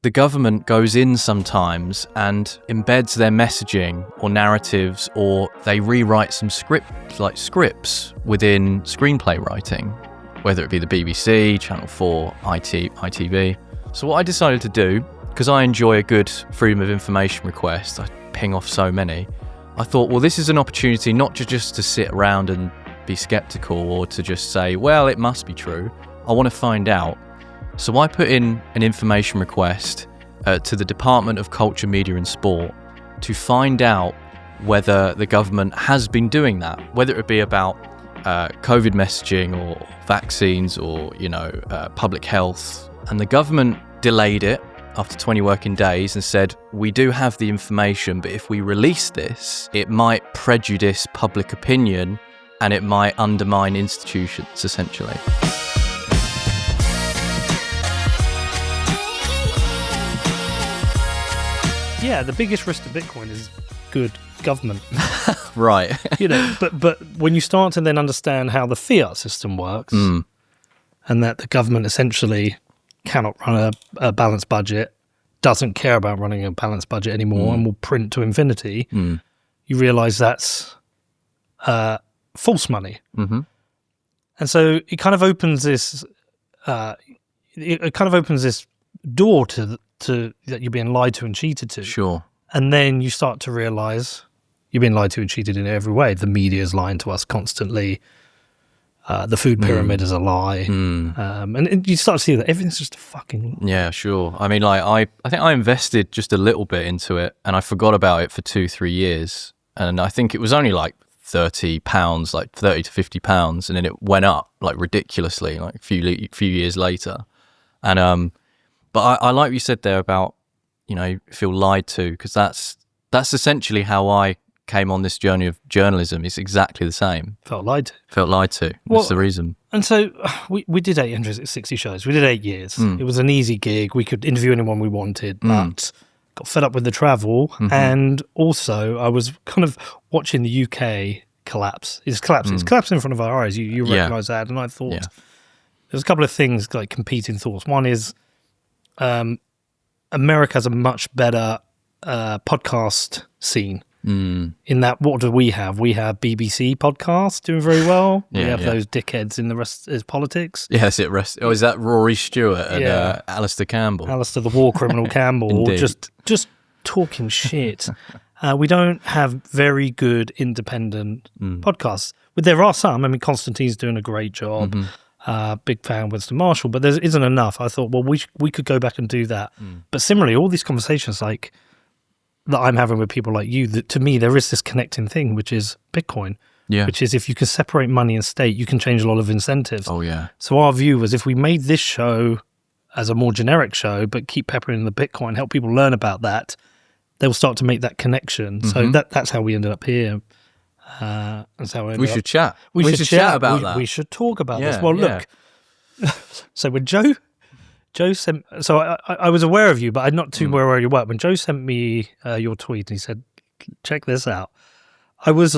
the government goes in sometimes and embeds their messaging or narratives, or they rewrite some scripts within screenplay writing, whether it be the BBC, Channel 4, ITV. So what I decided to do, because I enjoy a good freedom of information request, I ping off so many, I thought, well, this is an opportunity not just to sit around and be skeptical or to just say, well, it must be true. I want to find out. So I put in an information request to the Department of Culture, Media and Sport to find out whether the government has been doing that, whether it be about COVID messaging or vaccines or, public health. And the government delayed it after 20 working days and said, we do have the information, but if we release this, it might prejudice public opinion and it might undermine institutions, essentially. Yeah, the biggest risk to Bitcoin is good government. Right. But when you start to then understand how the fiat system works, and that the government essentially cannot run a balanced budget, doesn't care about running a balanced budget anymore, and will print to infinity, you realize that's false money. Mm-hmm. And so it kind of opens this door to that you're being lied to and cheated to. Sure. And then you start to realize you're being lied to and cheated in every way. The media is lying to us constantly. The food pyramid is a lie. And you start to see that everything's just a fucking lie. Yeah, sure. I mean, I think I invested just a little bit into it and I forgot about it for 2-3 years. And I think it was only like £30, like £30 to £50. And then it went up like ridiculously, like a few years later. And, but I like what you said there about, feel lied to, because that's essentially how I came on this journey of journalism. It's exactly the same. Felt lied to. That's the reason. And so we did 860 shows. We did 8 years. It was an easy gig. We could interview anyone we wanted, but got fed up with the travel. And also I was kind of watching the UK collapse. It's collapsing. It's collapsing in front of our eyes. You recognise that. And I thought there's a couple of things, like competing thoughts. One is America has a much better podcast scene. In that, what do we have? We have BBC podcasts doing very well. We have those dickheads in the rest is politics. Yes, is that Rory Stewart and Alistair Campbell? Alistair the war criminal Campbell, just talking shit. We don't have very good independent podcasts. But there are some. I mean, Constantine's doing a great job. Big fan of Winston Marshall, but there isn't enough. I thought, well, we could go back and do that. But similarly, all these conversations like that I'm having with people like you, that to me there is this connecting thing, which is Bitcoin. Yeah. Which is, if you can separate money and state, you can change a lot of incentives. Oh yeah. So our view was, if we made this show as a more generic show, but keep peppering the Bitcoin, help people learn about that, they'll start to make that connection. So that's how we ended up here. That's how we should chat. We should chat about that. We should talk about this. Well, look. So when Joe sent, so I was aware of you, but I'm not too aware where you work. When Joe sent me your tweet and he said, "Check this out," I was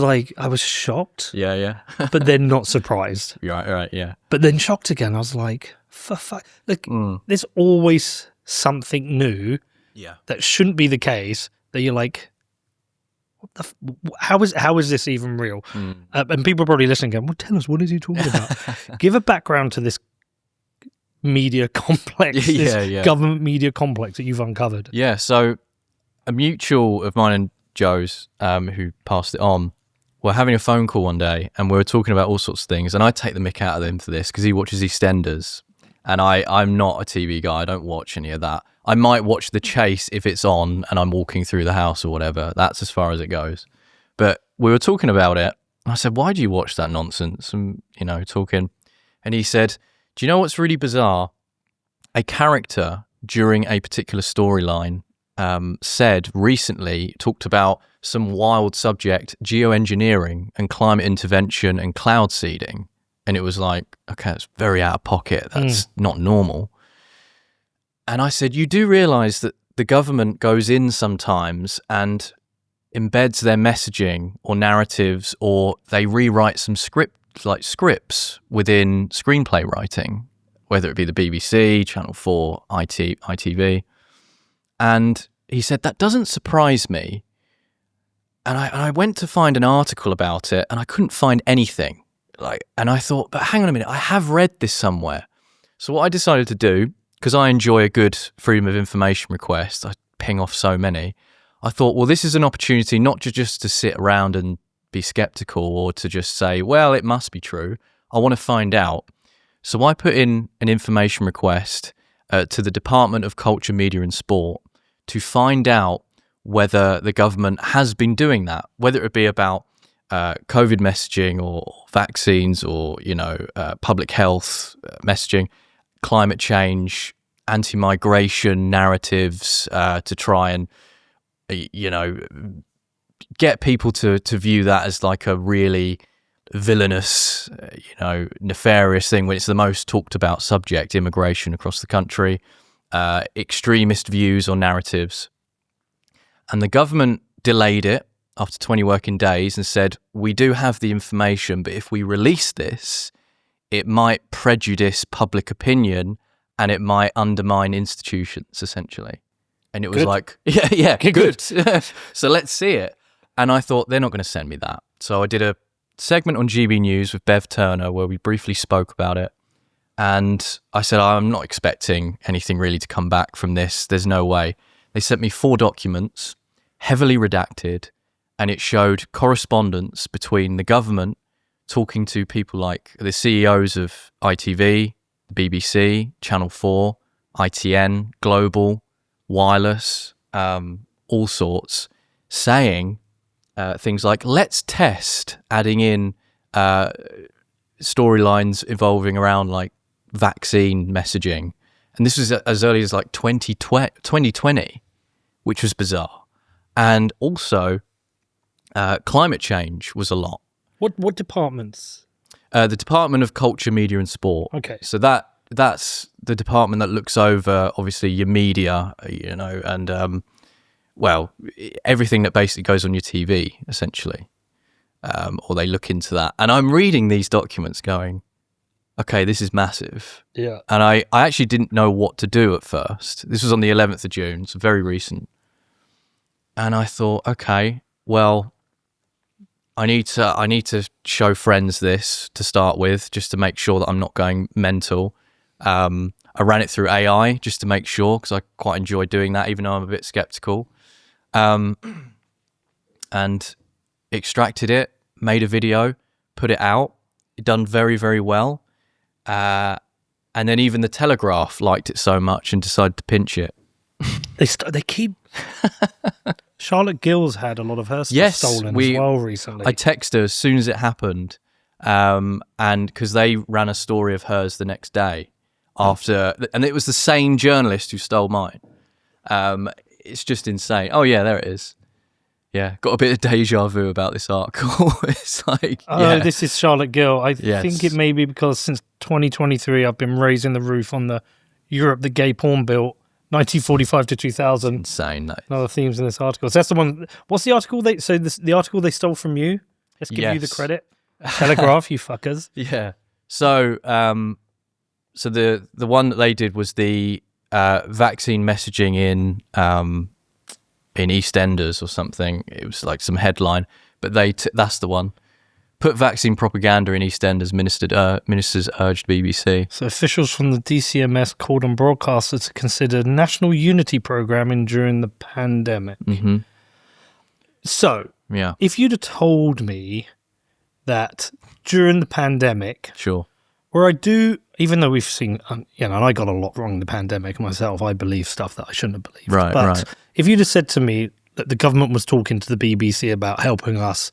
shocked. Yeah. But then not surprised. Right. Yeah. But then shocked again. I was like, for fuck. Look, there's always something new. Yeah. That shouldn't be the case. That you're like, how is this even real? And people are probably listening going, well, tell us, what is he talking about? Give a background to this media complex, government media complex that you've uncovered. Yeah, so a mutual of mine and Joe's, who passed it on, were having a phone call one day and we were talking about all sorts of things, and I take the mick out of him for this because he watches EastEnders and I'm not a TV guy. I don't watch any of that. I might watch The Chase if it's on and I'm walking through the house or whatever. That's as far as it goes. But we were talking about it. I said, why do you watch that nonsense? And, talking. And he said, do you know what's really bizarre? A character during a particular storyline talked about some wild subject, geoengineering and climate intervention and cloud seeding. And it was like, okay, it's very out of pocket. That's not normal. And I said, you do realise that the government goes in sometimes and embeds their messaging or narratives, or they rewrite some scripts within screenplay writing, whether it be the BBC, Channel 4, ITV. And he said, that doesn't surprise me. And I went to find an article about it, and I couldn't find anything. And I thought, but hang on a minute, I have read this somewhere. So what I decided to do, because I enjoy a good freedom of information request, I ping off so many, I thought, well, this is an opportunity not just to sit around and be skeptical or to just say, well, it must be true. I want to find out. So I put in an information request to the Department of Culture, Media and Sport to find out whether the government has been doing that, whether it be about COVID messaging or vaccines or, public health messaging, climate change, anti-migration narratives to try and, get people to view that as like a really villainous, nefarious thing when it's the most talked about subject, immigration across the country, extremist views or narratives. And the government delayed it after 20 working days and said, we do have the information, but if we release this, it might prejudice public opinion and it might undermine institutions, essentially. And it was like, yeah, good. So let's see it. And I thought, they're not going to send me that. So I did a segment on GB News with Bev Turner where we briefly spoke about it. And I said, I'm not expecting anything really to come back from this. There's no way. They sent me 4 documents, heavily redacted, and it showed correspondence between the government talking to people like the CEOs of ITV, the BBC, Channel 4, ITN, Global, Wireless, all sorts, saying things like, let's test adding in storylines evolving around like vaccine messaging. And this was as early as like 2020, which was bizarre. And also climate change was a lot. What departments? The Department of Culture, Media and Sport. Okay. So that's the department that looks over, obviously, your media, and, everything that basically goes on your TV, essentially. Or they look into that. And I'm reading these documents going, okay, this is massive. Yeah. And I actually didn't know what to do at first. This was on the 11th of June, so very recent. And I thought, okay, well, I need to show friends this to start with, just to make sure that I'm not going mental. I ran it through AI just to make sure, because I quite enjoy doing that, even though I'm a bit skeptical. And extracted it, made a video, put it out. It done very, very well. And then even the Telegraph liked it so much and decided to pinch it. They keep... Charlotte Gill's had a lot of her stuff stolen as well recently. I texted her as soon as it happened, and because they ran a story of hers the next day after, and it was the same journalist who stole mine. It's just insane. Oh yeah, there it is. Yeah, got a bit of deja vu about this article. It's like, this is Charlotte Gill. I think it may be because since 2023, I've been raising the roof on the Europe the gay porn bill, 1945 to 2000. Insane. That other themes in this article. So that's the one. What's the article? The article they stole from you. Let's give you the credit. Telegraph, you fuckers. Yeah. So, so the one that they did was the vaccine messaging in EastEnders or something. It was like some headline, but that's the one. Put vaccine propaganda in EastEnders, ministers urged BBC. So officials from the DCMS called on broadcasters to consider national unity programming during the pandemic. Mm-hmm. So, if you'd have told me that during the pandemic, sure, where I do, even though we've seen, and I got a lot wrong in the pandemic myself, I believe stuff that I shouldn't have believed. But if you'd have said to me that the government was talking to the BBC about helping us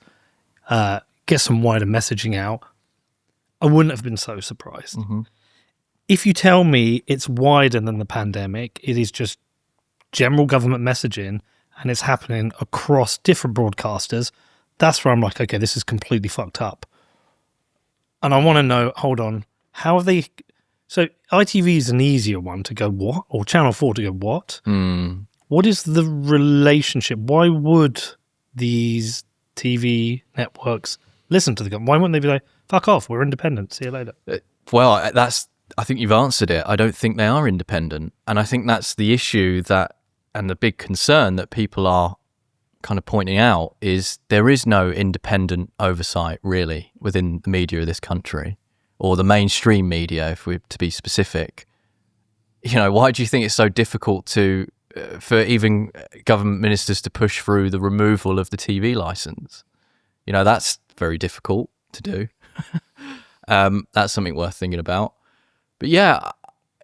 get some wider messaging out, I wouldn't have been so surprised. Mm-hmm. If you tell me it's wider than the pandemic, it is just general government messaging and it's happening across different broadcasters, that's where I'm like, okay, this is completely fucked up. And I want to know, hold on, how have they... So ITV is an easier one to go, what? Or Channel 4 to go, what? What is the relationship? Why would these TV networks listen to the government? Why wouldn't they be like, fuck off, we're independent, see you later? Well, I think you've answered it. I don't think they are independent. And I think that's the issue that and the big concern that people are kind of pointing out is there is no independent oversight really within the media of this country, or the mainstream media, if we're to be specific. Why do you think it's so difficult for even government ministers to push through the removal of the TV license? That's very difficult to do. That's something worth thinking about. But yeah,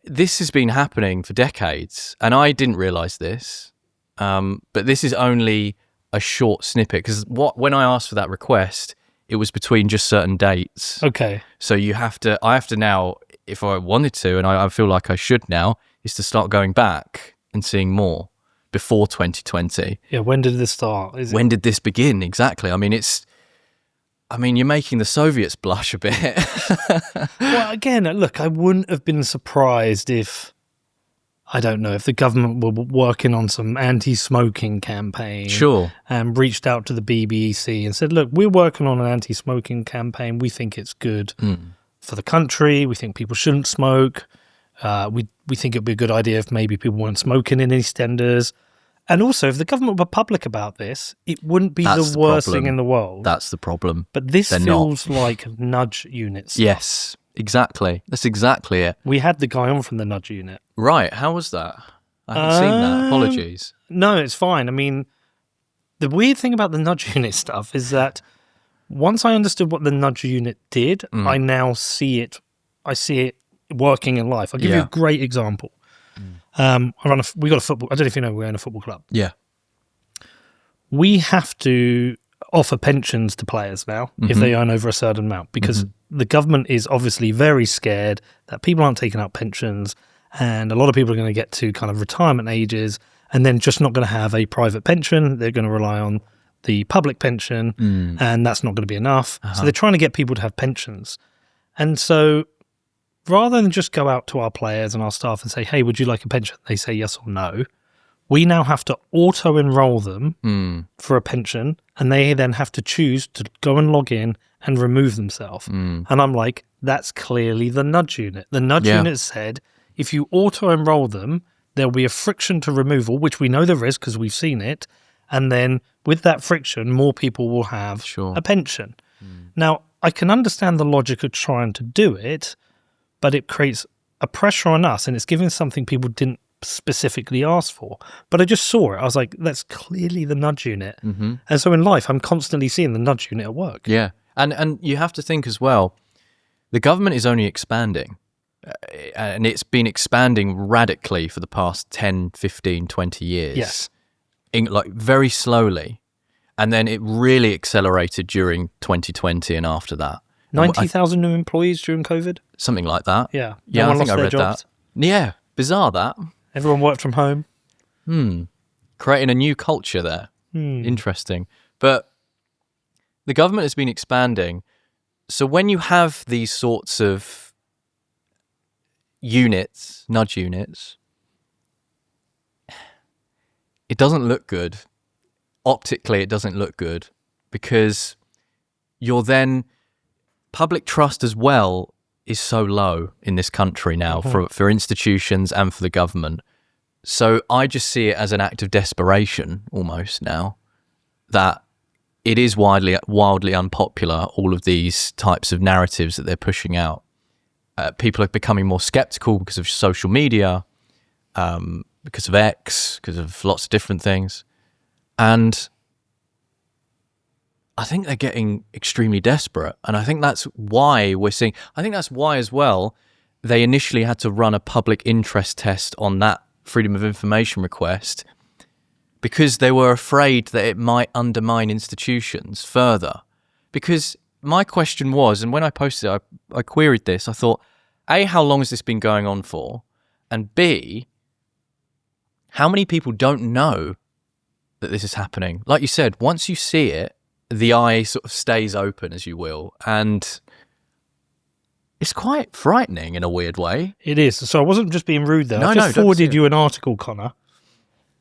this has been happening for decades, and I didn't realise this. But this is only a short snippet, because when I asked for that request, it was between just certain dates. Okay. So I have to now, if I wanted to, and I feel like I should now, is to start going back and seeing more before 2020. Yeah, when did this start? When did this begin? Exactly. You're making the Soviets blush a bit. Well, again, look, I wouldn't have been surprised if the government were working on some anti-smoking campaign. Sure. And reached out to the BBC and said, look, we're working on an anti-smoking campaign. We think it's good for the country. We think people shouldn't smoke. We think it'd be a good idea if maybe people weren't smoking in EastEnders. And also, if the government were public about this, it wouldn't be the worst thing in the world. That's the problem. But this feels like nudge units. Yes, exactly. That's exactly it. We had the guy on from the nudge unit. Right. How was that? I haven't seen that. Apologies. No, it's fine. The weird thing about the nudge unit stuff is that once I understood what the nudge unit did, I now see it. I see it working in life. I'll give you a great example. We got a football. I don't know if you know, we own a football club. Yeah. We have to offer pensions to players now if they earn over a certain amount, because the government is obviously very scared that people aren't taking out pensions, and a lot of people are going to get to kind of retirement ages and then just not going to have a private pension. They're going to rely on the public pension, and that's not going to be enough. So they're trying to get people to have pensions. And so rather than just go out to our players and our staff and say, hey, would you like a pension? They say yes or no. We now have to auto-enroll them for a pension, and they then have to choose to go and log in and remove themselves. And I'm like, that's clearly the nudge unit. The nudge unit said, if you auto-enroll them, there'll be a friction to removal, which we know there is because we've seen it. And then with that friction, more people will have a pension. Now, I can understand the logic of trying to do it, but it creates a pressure on us, and it's giving something people didn't specifically ask for. But I just saw it. I was like, that's clearly the nudge unit. And so in life, I'm constantly seeing the nudge unit at work. Yeah. And you have to think as well, the government is only expanding. And it's been expanding radically for the past 10, 15, 20 years. Yes. Very slowly. And then it really accelerated during 2020 and after that. 90,000 new employees during COVID? Something like that. Yeah. Yeah, I think I read that. Yeah, bizarre that. Everyone worked from home. Creating a new culture there. Interesting. But the government has been expanding. So when you have these sorts of units, nudge units, it doesn't look good. Optically, it doesn't look good, because you're then... Public trust as well is so low in this country now for institutions and for the government. So I just see it as an act of desperation almost now, that it is wildly unpopular, all of these types of narratives that they're pushing out. People are becoming more skeptical because of social media, because of X, because of lots of different things. And I think they're getting extremely desperate. And I think that's why as well, they initially had to run a public interest test on that freedom of information request, because they were afraid that it might undermine institutions further. Because my question was, and when I posted it, I queried this, I thought, A, how long has this been going on for? And B, how many people don't know that this is happening? Like you said, once you see it, the eye sort of stays open, as you will, and it's quite frightening in a weird way. It is. So I wasn't just being rude there. I just forwarded you an article, Connor.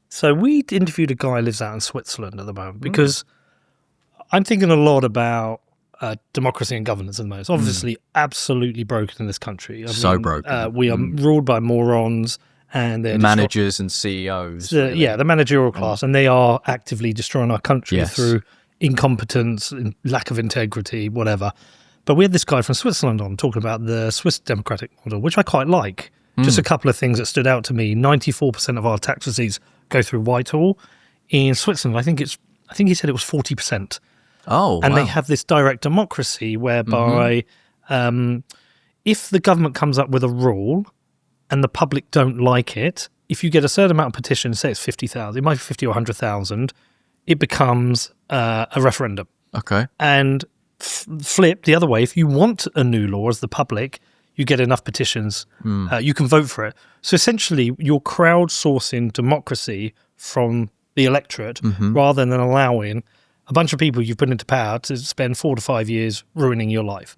So we interviewed a guy who lives out in Switzerland at the moment, because I'm thinking a lot about democracy and governance at the moment. It's obviously absolutely broken in this country. Broken. We are ruled by morons, and they're managers and CEOs. The managerial class, and they are actively destroying our country through incompetence, lack of integrity, whatever. But we had this guy from Switzerland on talking about the Swiss democratic model, which I quite like. Just a couple of things that stood out to me. 94% of our tax receipts go through Whitehall. In Switzerland, I think he said it was 40%. Oh, and they have this direct democracy whereby if the government comes up with a rule and the public don't like it, if you get a certain amount of petitions, say it's 50,000, it might be 50 or 100,000, it becomes a referendum. Okay. And flip the other way, if you want a new law as the public, you get enough petitions, you can vote for it. So essentially, you're crowdsourcing democracy from the electorate rather than allowing a bunch of people you've put into power to spend 4 to 5 years ruining your life.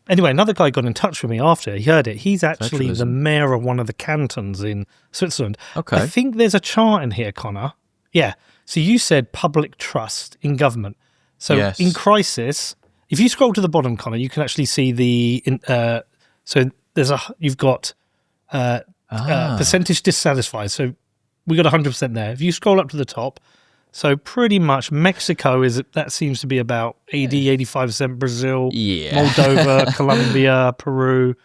Anyway, another guy got in touch with me after he heard it. He's actually the mayor of one of the cantons in Switzerland. Okay. I think there's a chart in here, Connor. Yeah. So you said public trust in government. So in crisis, if you scroll to the bottom, Connor, you can actually see so you've got percentage dissatisfied. So we got 100% there. If you scroll up to the top, so pretty much Mexico that seems to be about 80-85%. Brazil, Moldova, Colombia, Peru.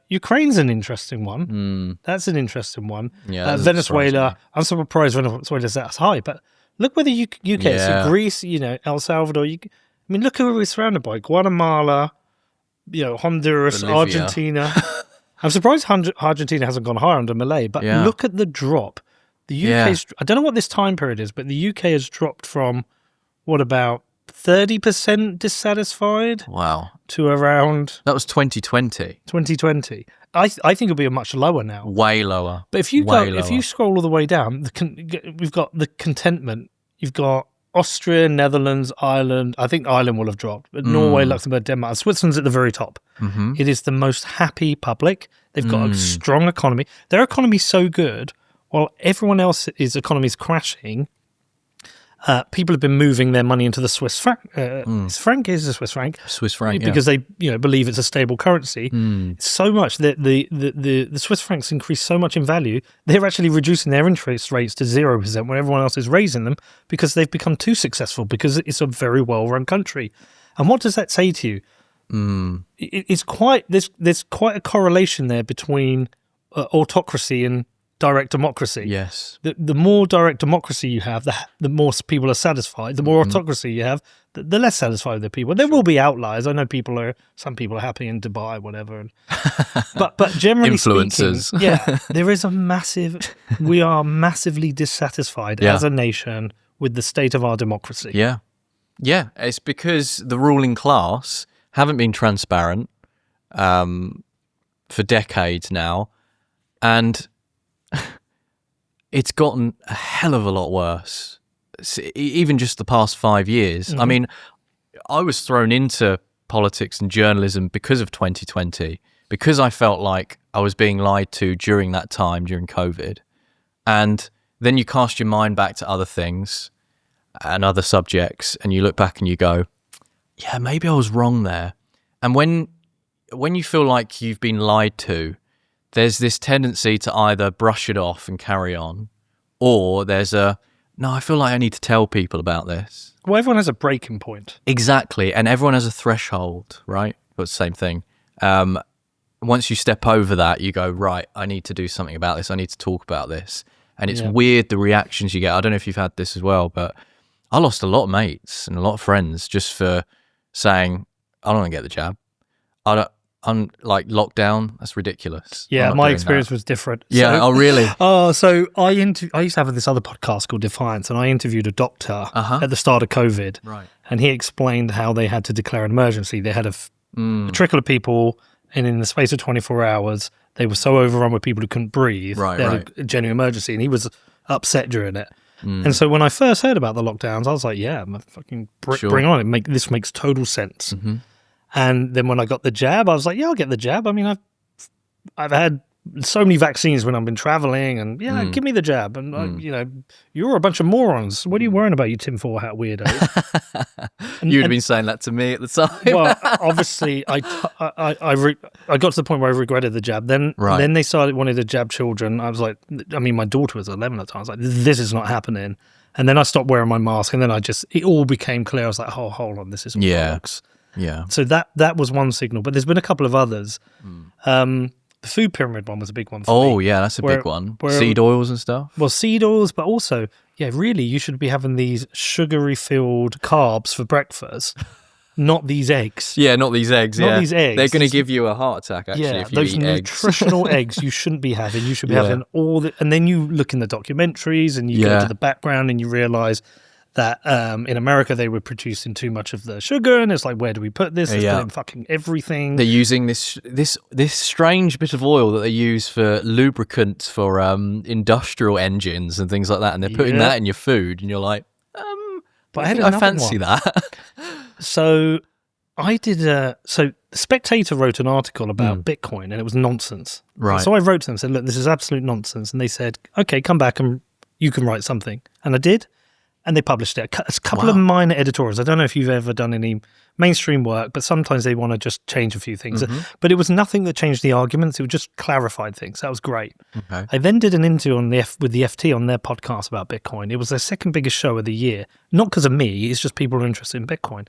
Ukraine's an interesting one. That's an interesting one. Venezuela. I'm surprised Venezuela's that high, but look where the UK is. So Greece, El Salvador. Look who we're surrounded by: Guatemala, Honduras, Bolivia. Argentina. I'm surprised Argentina hasn't gone higher under Malay, but look at the drop. The UK's, I don't know what this time period is, but the UK has dropped from, what, about 30% dissatisfied? Wow. To around... That was 2020. 2020. I think it'll be much lower now. Way lower. But if you scroll all the way down, we've got the contentment. You've got Austria, Netherlands, Ireland. I think Ireland will have dropped, but Norway, Luxembourg, Denmark. Switzerland's at the very top. It is the most happy public. They've got a strong economy. Their economy's so good, while everyone else's economy is crashing, people have been moving their money into the Swiss franc. Swiss franc. Swiss franc, because they believe it's a stable currency. So much that the Swiss francs increase so much in value, they're actually reducing their interest rates to 0% when everyone else is raising them because they've become too successful because it's a very well-run country. And what does that say to you? It's there's quite a correlation there between autocracy and direct democracy. Yes. The more direct democracy you have, the more people are satisfied. The more autocracy you have, the less satisfied the people. There will be outliers. I know some people are happy in Dubai, whatever. But generally influencers. Speaking, there is we are massively dissatisfied as a nation with the state of our democracy. Yeah. Yeah. It's because the ruling class haven't been transparent for decades now. And it's gotten a hell of a lot worse, even just the past 5 years. I mean, I was thrown into politics and journalism because of 2020, because I felt like I was being lied to during that time, during COVID. And then you cast your mind back to other things and other subjects, and you look back and you go, yeah, maybe I was wrong there. And when you feel like you've been lied to, there's this tendency to either brush it off and carry on, or there's no, I feel like I need to tell people about this. Well, everyone has a breaking point. Exactly, and everyone has a threshold, right? But it's the same thing. Once you step over that, you go, right, I need to do something about this. I need to talk about this. And it's weird, the reactions you get. I don't know if you've had this as well, but I lost a lot of mates and a lot of friends just for saying, I don't want to get the jab. I'm like lockdown. That's ridiculous. Yeah, my experience was different. Yeah. Oh, really? So I used to have this other podcast called Defiance, and I interviewed a doctor at the start of COVID. Right. And he explained how they had to declare an emergency. They had a trickle of people, and in the space of 24 hours, they were so overrun with people who couldn't breathe. They had a genuine emergency, and he was upset during it. And so when I first heard about the lockdowns, I was like, yeah, fucking bring on it. This makes total sense. And then when I got the jab, I was like, yeah, I'll get the jab. I mean, I've had so many vaccines when I've been traveling, and give me the jab. And you're a bunch of morons. What are you worrying about, you tinfoil hat weirdos? You'd have been saying that to me at the time. Well, obviously, I got to the point where I regretted the jab. Then they started wanting to jab children. I was like, my daughter was 11 at the time. I was like, this is not happening. And then I stopped wearing my mask, and then it all became clear. I was like, oh, hold on, this is bollocks. Yeah. So that was one signal, but there's been a couple of others. The food pyramid one was a big one for me. Oh, yeah, that's a big one. Seed oils and stuff. Well, seed oils, but also, really, you should be having these sugary-filled carbs for breakfast, not these eggs. Yeah, not these eggs, Not these eggs. They're going to give you a heart attack, actually, if you those eat eggs. nutritional eggs you shouldn't be having. You should be having all the... And then you look in the documentaries and you go to the background and you realise that in America they were producing too much of the sugar, and it's like, where do we put this? It's put in fucking everything. They're using this strange bit of oil that they use for lubricants for industrial engines and things like that, and they're putting that in your food, and you're like, but I fancy that. So I did the Spectator wrote an article about Bitcoin, and it was nonsense. Right. So I wrote to them and said, look, this is absolute nonsense, and they said, okay, come back and you can write something, and I did. And they published it. A couple of minor editorials. I don't know if you've ever done any mainstream work, but sometimes they want to just change a few things. But it was nothing that changed the arguments. It was just clarified things. That was great. Okay. I then did an interview with the FT on their podcast about Bitcoin. It was their second biggest show of the year. Not because of me. It's just people who are interested in Bitcoin.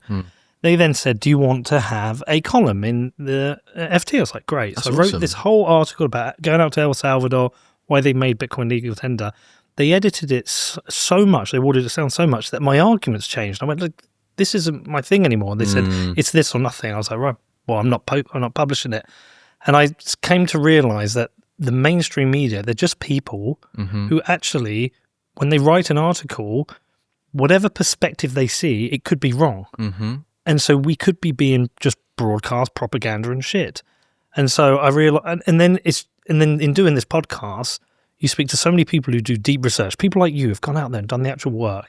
They then said, do you want to have a column in the FT? I was like, great. That's so I wrote this whole article about going out to El Salvador, why they made Bitcoin legal tender. They edited it so much, they watered it down so much that my arguments changed. I went, look, this isn't my thing anymore. And they said, it's this or nothing. I was like, right, well, I'm not publishing it. And I came to realize that the mainstream media, they're just people who actually, when they write an article, whatever perspective they see, it could be wrong. And so we could be being just broadcast propaganda and shit. And so I realized, and then in doing this podcast, you speak to so many people who do deep research. People like you have gone out there and done the actual work.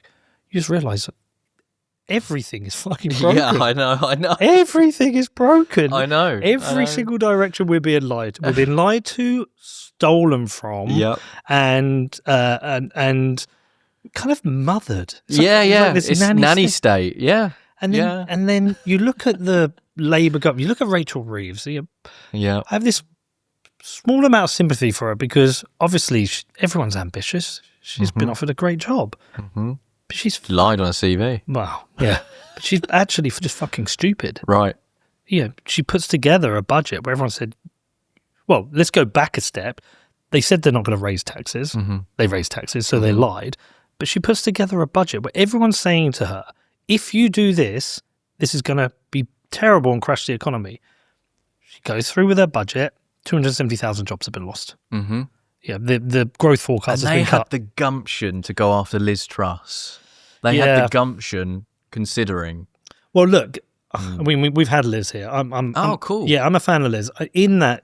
You just realise that everything is fucking broken. Yeah, I know. Everything is broken. I know. Every single direction we're being lied to. We're being lied to, stolen from, and kind of mothered. Like it's nanny state. Yeah. And then you look at the Labour government. You look at Rachel Reeves. I have this small amount of sympathy for her because obviously everyone's ambitious. She's been offered a great job. But she's lied on a CV. Well, yeah. But she's actually just fucking stupid. Right. Yeah. She puts together a budget where everyone said, well, let's go back a step. They said they're not going to raise taxes. They raised taxes, so they lied. But she puts together a budget where everyone's saying to her, if you do this, this is going to be terrible and crash the economy. She goes through with her budget. 270,000 jobs have been lost. Yeah, the growth forecast has been cut. They had the gumption to go after Liz Truss. They had the gumption considering. Well, look, we've had Liz here. Cool. Yeah, I'm a fan of Liz. In that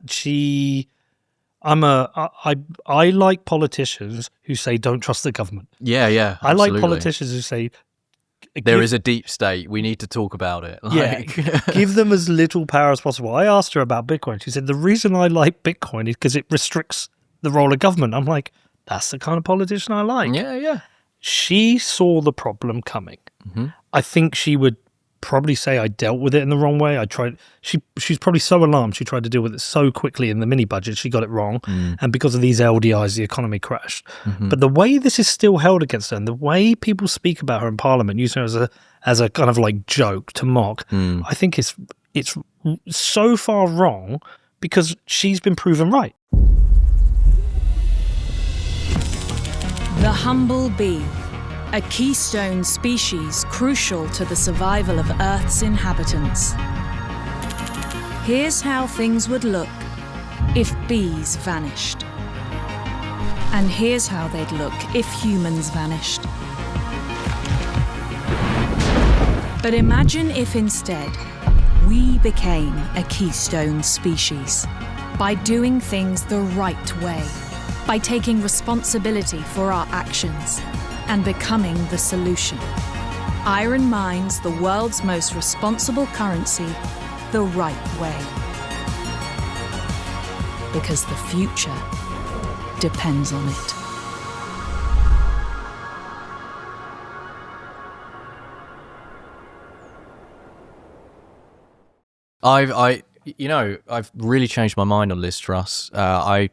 I like politicians who say don't trust the government. Yeah, absolutely. I like politicians who say there is a deep state. We need to talk about it. Give them as little power as possible. I asked her about Bitcoin. She said, the reason I like Bitcoin is because it restricts the role of government. I'm like, that's the kind of politician I like. Yeah. She saw the problem coming. I think she would probably say I dealt with it in the wrong way. She's probably so alarmed she tried to deal with it so quickly in the mini budget she got it wrong, and because of these LDIs the economy crashed. But the way this is still held against her and the way people speak about her in Parliament, using her as a kind of like joke to mock, I think it's so far wrong because she's been proven right. The humble bee, a keystone species crucial to the survival of Earth's inhabitants. Here's how things would look if bees vanished. And here's how they'd look if humans vanished. But imagine if instead we became a keystone species by doing things the right way, by taking responsibility for our actions and becoming the solution. Iron mines the world's most responsible currency the right way. because the future depends on it. I've really changed my mind on Liz Truss. I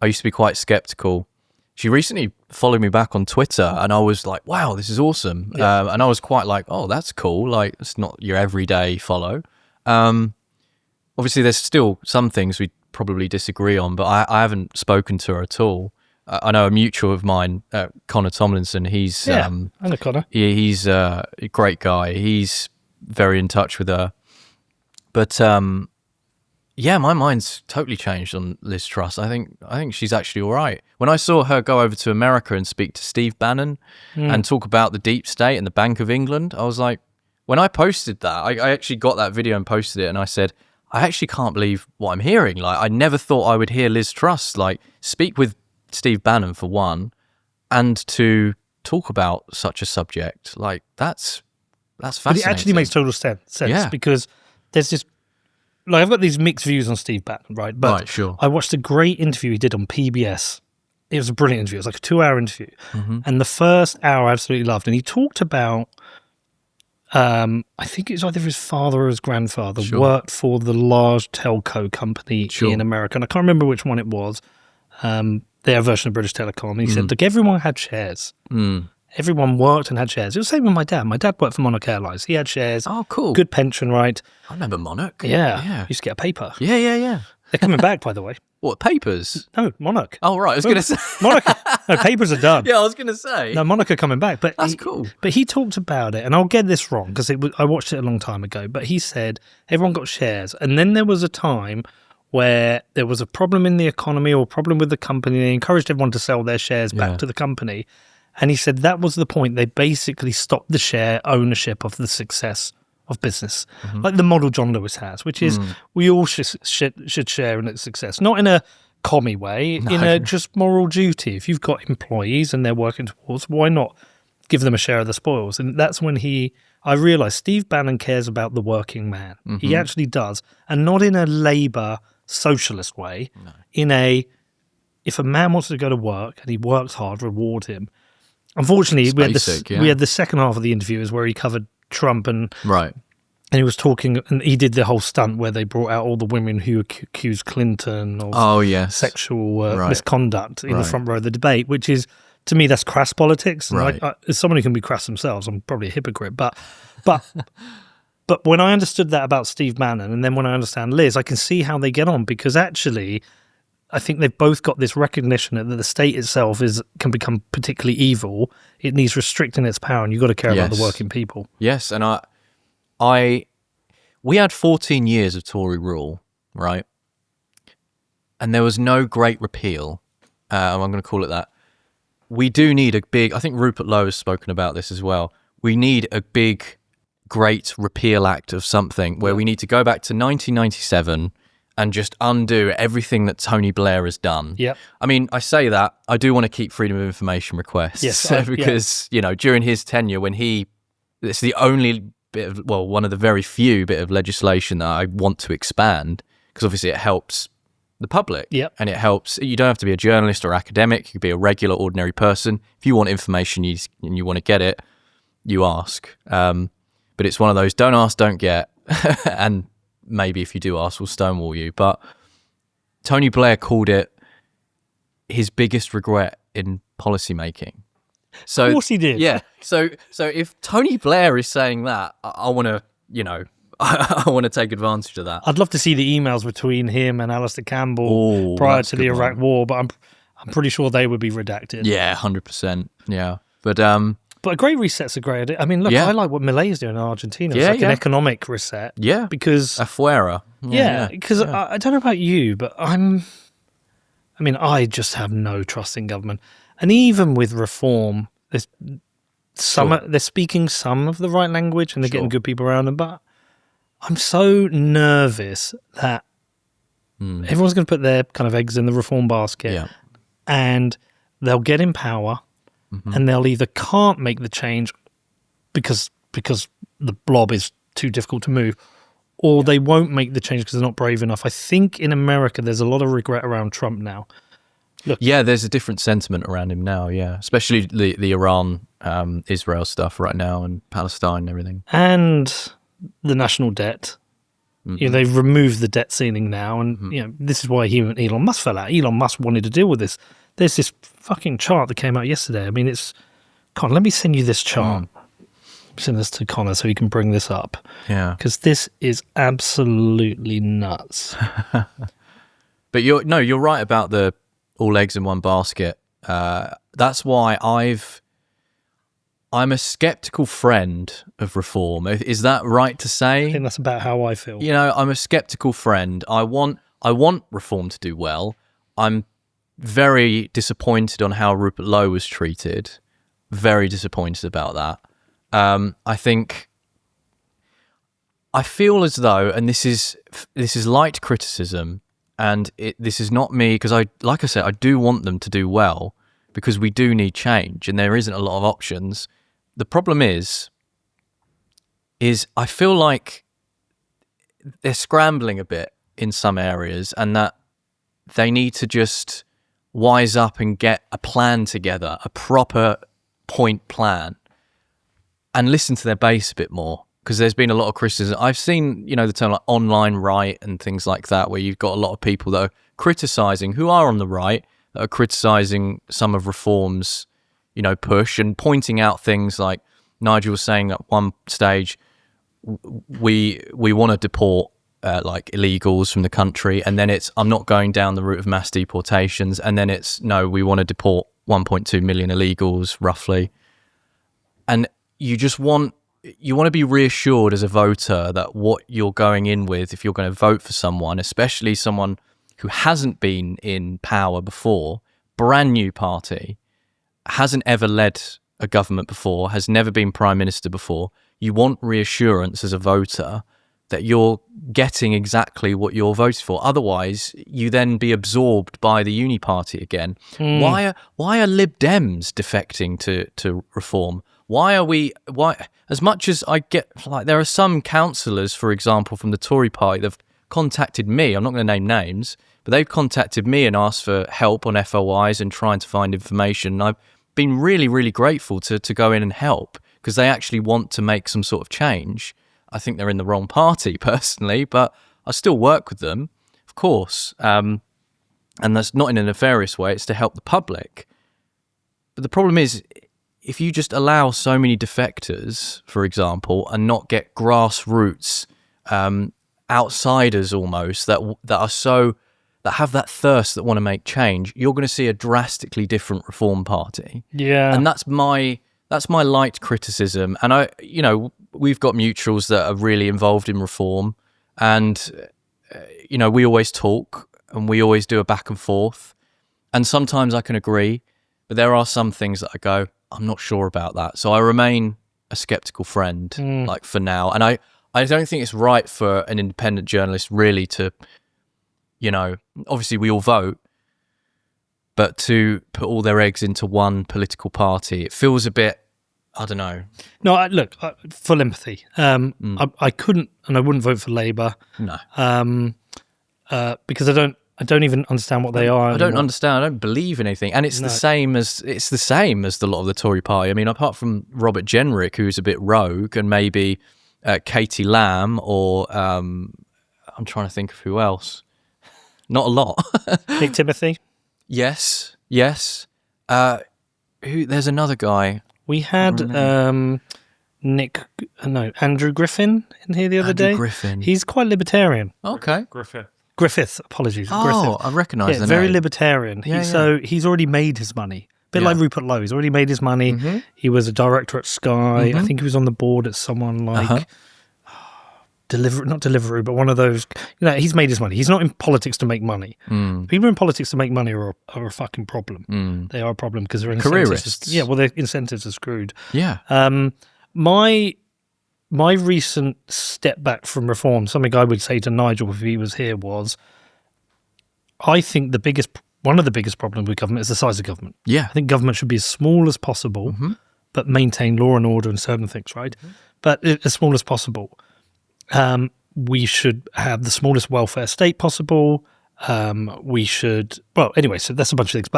used to be quite skeptical. She recently followed me back on Twitter, and I was like, wow, this is awesome. Yeah. And I was quite like, oh, that's cool. Like, it's not your everyday follow. Obviously, there's still some things we probably disagree on, but I haven't spoken to her at all. I know a mutual of mine, Connor Tomlinson. He's I know Connor. He's a great guy. He's very in touch with her. But my mind's totally changed on Liz Truss. I think she's actually all right. When I saw her go over to America and speak to Steve Bannon and talk about the deep state and the Bank of England, I was like, when I posted that, I actually got that video and posted it, and I said, I actually can't believe what I'm hearing. Like, I never thought I would hear Liz Truss speak with Steve Bannon for one, and to talk about such a subject. Like, that's fascinating. But it actually makes total sense because there's this, I've got these mixed views on Steve Bannon, right? But right, sure. I watched a great interview he did on PBS. It was a brilliant interview. It was like a 2-hour interview. Mm-hmm. And the first hour I absolutely loved. And he talked about, I think it was either his father or his grandfather worked for the large telco company in America. And I can't remember which one it was. Their version of British Telecom. And he said, look, everyone had shares. Everyone worked and had shares. It was the same with my dad. My dad worked for Monarch Airlines. He had shares. Oh, cool. Good pension, right? I remember Monarch. Yeah. Used to get a paper. Yeah. They're coming back, by the way. What, papers? No, Monarch. Oh, right. I was going to say. Monarch. No, papers are done. Yeah, I was going to say. No, Monarch are coming back. But that's cool. But he talked about it, and I'll get this wrong because I watched it a long time ago, but he said everyone got shares. And then there was a time where there was a problem in the economy or a problem with the company. They encouraged everyone to sell their shares back to the company. And he said that was the point. They basically stopped the share ownership of the success of business, like the model John Lewis has, which is we all should share in its success, not in a commie way, in a just moral duty. If you've got employees and they're working towards, why not give them a share of the spoils? And that's when I realised Steve Bannon cares about the working man. He actually does, and not in a Labour socialist way. No. If a man wants to go to work and he works hard, reward him. Unfortunately, we had the second half of the interview is where he covered Trump and he was talking, and he did the whole stunt where they brought out all the women who accused Clinton of sexual misconduct in the front row of the debate, which is, to me, that's crass politics. Right. As someone who can be crass themselves, I'm probably a hypocrite, but when I understood that about Steve Bannon, and then when I understand Liz, I can see how they get on, because actually I think they've both got this recognition that the state itself can become particularly evil. It needs restricting its power, and you've got to care about the working people. Yes, and we had 14 years of Tory rule, right? And there was no great repeal. I'm going to call it that. We do need a big, I think Rupert Lowe has spoken about this as well. We need a big, great repeal act of something where we need to go back to 1997 and just undo everything that Tony Blair has done. Yep. I mean, I say that, I do want to keep freedom of information requests. Yes. Because, during his tenure, when it's the only one of the very few bit of legislation that I want to expand, because obviously it helps the public. Yep. And it helps, you don't have to be a journalist or academic, you could be a regular, ordinary person. If you want information and you want to get it, you ask. But it's one of those, don't ask, don't get. And maybe if you do ask, we'll stonewall you. But Tony Blair called it his biggest regret in policy making. So, of course he did. Yeah. So if Tony Blair is saying that, I want to, I want to take advantage of that. I'd love to see the emails between him and Alistair Campbell prior to the Iraq War, but I'm pretty sure they would be redacted. Yeah, 100%. Yeah. But a Great Reset's a great idea. I mean, look, I like what Milei's doing in Argentina. It's an economic reset. Yeah. Because Afuera. Because I don't know about you, but I just have no trust in government. And even with reform, they're speaking some of the right language and they're getting good people around them, but I'm so nervous that everyone's going to put their kind of eggs in the reform basket and they'll get in power and they'll either can't make the change because the blob is too difficult to move, or they won't make the change because they're not brave enough. I think in America there's a lot of regret around Trump now. Look, yeah, there's a different sentiment around him now, yeah, especially the Iran, Israel stuff right now, and Palestine and everything. And the national debt. You know, they've removed the debt ceiling now, and you know, this is why he and Elon Musk fell out. Elon Musk wanted to deal with this. There's this fucking chart that came out yesterday. I mean, it's... Con, let me send you this chart. Send this to Connor so he can bring this up. Yeah. Because this is absolutely nuts. But you're right about the all eggs in one basket. That's why I'm a skeptical friend of reform. Is that right to say? I think that's about how I feel. You know, I'm a skeptical friend. I want reform to do well. I'm very disappointed on how Rupert Lowe was treated. Very disappointed about that. I feel as though, and this is light criticism, and this is not me, because like I said, I do want them to do well, because we do need change, and there isn't a lot of options. The problem is I feel like they're scrambling a bit in some areas, and that they need to just wise up and get a plan together, a proper point plan, and listen to their base a bit more, because there's been a lot of criticism. I've seen, you know, the term like online right and things like that, where you've got a lot of people that are criticising, who are on the right, that are criticising some of reform's, you know, push, and pointing out things like Nigel was saying at one stage, we want to deport like illegals from the country, and then it's, I'm not going down the route of mass deportations, and then it's, no, we want to deport 1.2 million illegals roughly. And you want to be reassured as a voter that what you're going in with, if you're going to vote for someone, especially someone who hasn't been in power before, brand new party, hasn't ever led a government before, has never been prime minister before, you want reassurance as a voter that you're getting exactly what you're voting for. Otherwise, you then be absorbed by the uni party again. Why are Lib Dems defecting to reform? Why, as much as I get, like, there are some councillors, for example, from the Tory party that have contacted me, I'm not going to name names, but they've contacted me and asked for help on FOIs and trying to find information. And I've been really, really grateful to go in and help, because they actually want to make some sort of change. I think they're in the wrong party, personally, but I still work with them, of course. And that's not in a nefarious way, it's to help the public. But the problem is, if you just allow so many defectors, for example, and not get grassroots outsiders almost that have that thirst, that want to make change, you're going to see a drastically different reform party. Yeah. And that's my light criticism. And we've got mutuals that are really involved in reform, and we always talk and we always do a back and forth, and sometimes I can agree, but there are some things that I go, I'm not sure about that. So I remain a skeptical friend, like, for now. And I don't think it's right for an independent journalist really to, obviously we all vote, but to put all their eggs into one political party, it feels a bit, I don't know. No, look, full empathy. I couldn't, and I wouldn't vote for Labour. No. Because I don't even understand what they are. I don't understand. I don't believe in anything, and it's the same as the lot of the Tory party. I mean, apart from Robert Jenrick, who's a bit rogue, and maybe Katie Lamb, or I'm trying to think of who else. Not a lot. Nick Timothy. Yes. There's another guy. We had Andrew Griffin in here the other day. Griffin. He's quite libertarian. Okay. Griffith, apologies. Oh, Griffith. I recognise the very name. libertarian. Yeah, So he's already made his money. A bit like Rupert Lowe. He's already made his money. Mm-hmm. He was a director at Sky. I think he was on the board at someone like not Deliveroo, but one of those. He's made his money. He's not in politics to make money. People in politics to make money are a fucking problem. They are a problem because their careerists. Their incentives are screwed. Yeah. My recent step back from reform, something I would say to Nigel if he was here, was I think one of the biggest problems with government is the size of government. Yeah. I think government should be as small as possible, but maintain law and order and certain things, right? But as small as possible. we should have the smallest welfare state possible. We should, well, anyway, so that's a bunch of things.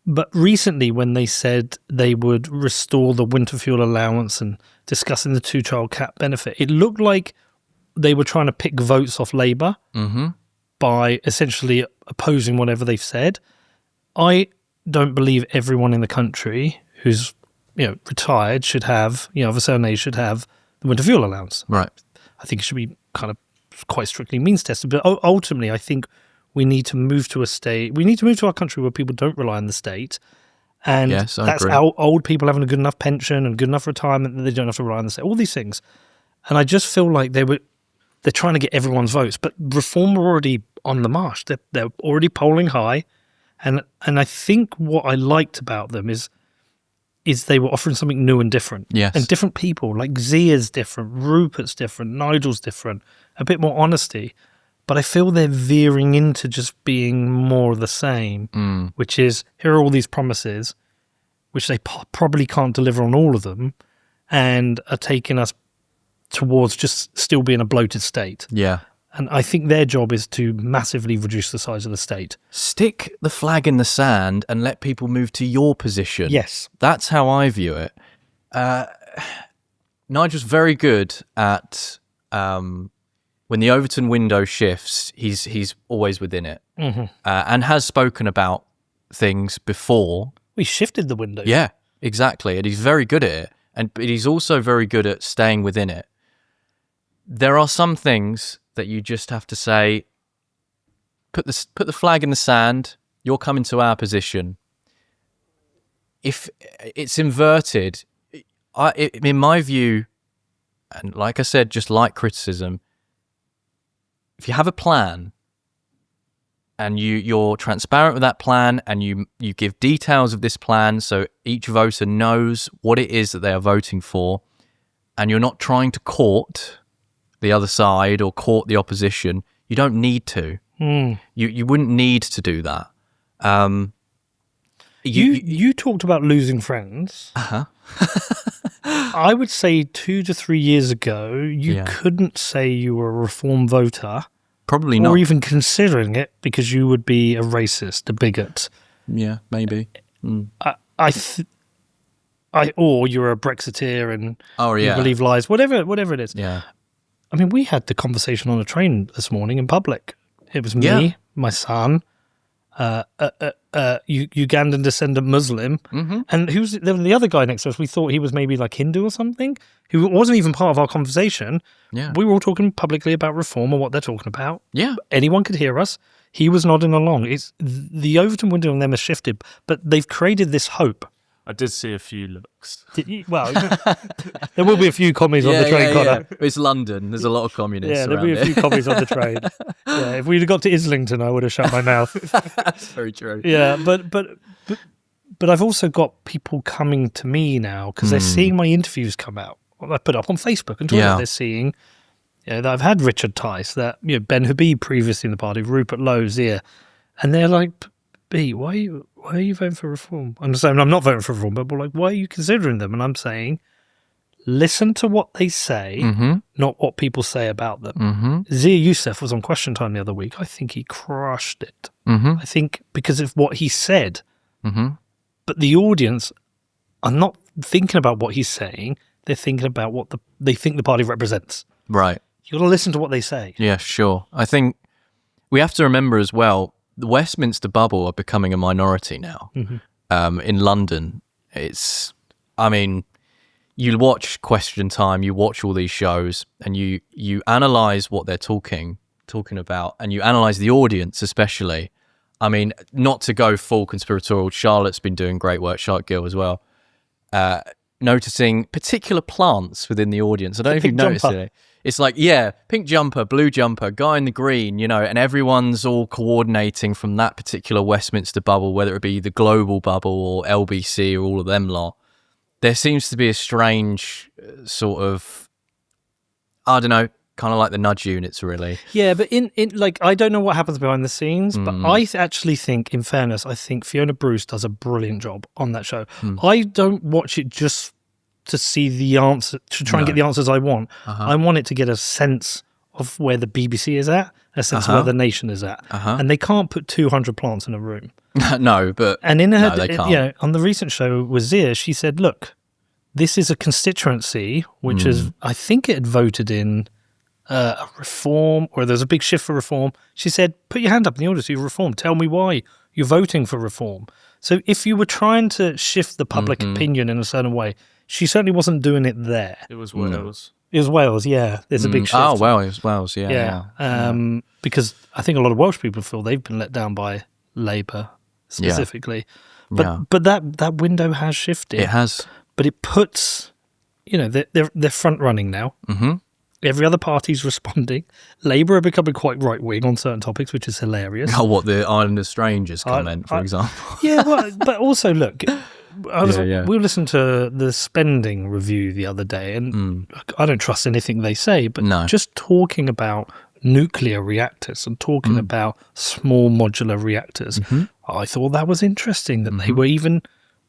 But recently when they said they would restore the winter fuel allowance and discussing the 2-child cap benefit, it looked like they were trying to pick votes off Labour by essentially opposing whatever they've said. I don't believe everyone in the country who's retired should have, of a certain age, should have the winter fuel allowance. Right. I think it should be kind of quite strictly means tested. But ultimately, I think we need to move to a state. We need to move to our country where people don't rely on the state. And yes, that's how old people having a good enough pension and good enough retirement that they don't have to rely on the state. All these things. And I just feel like they're trying to get everyone's votes. But Reform were already on the march. They're already polling high. And I think what I liked about them is they were offering something new and different. Yes. And different people, like Zia's different, Rupert's different, Nigel's different, a bit more honesty. But I feel they're veering into just being more of the same, which is, here are all these promises, which they probably can't deliver on all of them, and are taking us towards just still being a bloated state. Yeah. And I think their job is to massively reduce the size of the state. Stick the flag in the sand and let people move to your position. Yes. That's how I view it. Nigel's very good at... when the Overton window shifts, he's always within it, and has spoken about things before. We shifted the window. Yeah, exactly, and he's very good at it. But he's also very good at staying within it. There are some things that you just have to say, put the flag in the sand. You're coming to our position. If it's inverted, in my view, and like I said, just like criticism. If you have a plan and you're transparent with that plan and you give details of this plan so each voter knows what it is that they are voting for, and you're not trying to court the other side or court the opposition, you don't need to. You wouldn't need to do that. You talked about losing friends. I would say 2 to 3 years ago, you couldn't say you were a Reform voter. Probably not. Or even considering it because you would be a racist, a bigot. Yeah, maybe. Or you're a Brexiteer and you believe lies, whatever it is. Yeah. I mean, we had the conversation on a train this morning in public. It was me, my son, Ugandan descendant Muslim, and the other guy next to us. We thought he was maybe like Hindu or something, who wasn't even part of our conversation. Yeah, we were all talking publicly about Reform and what they're talking about. Yeah, anyone could hear us. He was nodding along. It's the Overton window on them has shifted, but they've created this hope. I did see a few looks. Did you? Well, there will be a few commies on the train, Connor. Yeah. It's London. There's a lot of communists. Yeah, there'll be a few commies on the train. Yeah, if we'd have got to Islington, I would have shut my mouth. That's very true. Yeah, but I've also got people coming to me now because they're seeing my interviews come out. I put up on Facebook and Twitter. They're seeing that I've had Richard Tice, that Ben Habib previously in the party, Rupert Lowe, Zia, and they're like, B, why are you voting for Reform? I'm saying I'm not voting for Reform, but like, why are you considering them? And I'm saying, listen to what they say, not what people say about them. Zia Youssef was on Question Time the other week. I think he crushed it. I think because of what he said. But the audience are not thinking about what he's saying. They're thinking about what they think the party represents. Right. You've got to listen to what they say. Yeah, sure. I think we have to remember as well, the Westminster bubble are becoming a minority now. In London, you watch Question Time, you watch all these shows, and you analyse what they're talking about, and you analyse the audience especially. I mean, not to go full conspiratorial, Charlotte's been doing great work, Charlotte Gill as well, noticing particular plants within the audience. I don't know if you've noticed it. It's like, pink jumper, blue jumper, guy in the green, and everyone's all coordinating from that particular Westminster bubble, whether it be the global bubble or LBC or all of them lot. There seems to be a strange sort of, I don't know, kind of like the nudge units, really. Yeah, but in like, I don't know what happens behind the scenes, but I actually think, in fairness, I think Fiona Bruce does a brilliant job on that show. I don't watch it just to see the answer, to try and get the answers I want. I want it to get a sense of where the BBC is at, a sense of where the nation is at. And they can't put 200 plants in a room. No, but and in her, they can't. On the recent show with Zia, she said, look, this is a constituency which is, I think it had voted in a reform, or there's a big shift for reform. She said, put your hand up in the order to reform. Tell me why you're voting for reform. So if you were trying to shift the public opinion in a certain way, she certainly wasn't doing it there. It was Wales. It was Wales, yeah. There's a big shift. Oh, well, it was Wales, yeah. Because I think a lot of Welsh people feel they've been let down by Labour specifically. But that window has shifted. It has. But it puts, they're front running now. Mm-hmm. Every other party's responding. Labour are becoming quite right wing on certain topics, which is hilarious. Oh, what, the Island of Strangers comment, for example? Yeah, but also look, we listened to the spending review the other day, and I don't trust anything they say, but just talking about nuclear reactors and talking about small modular reactors, I thought that was interesting that they were even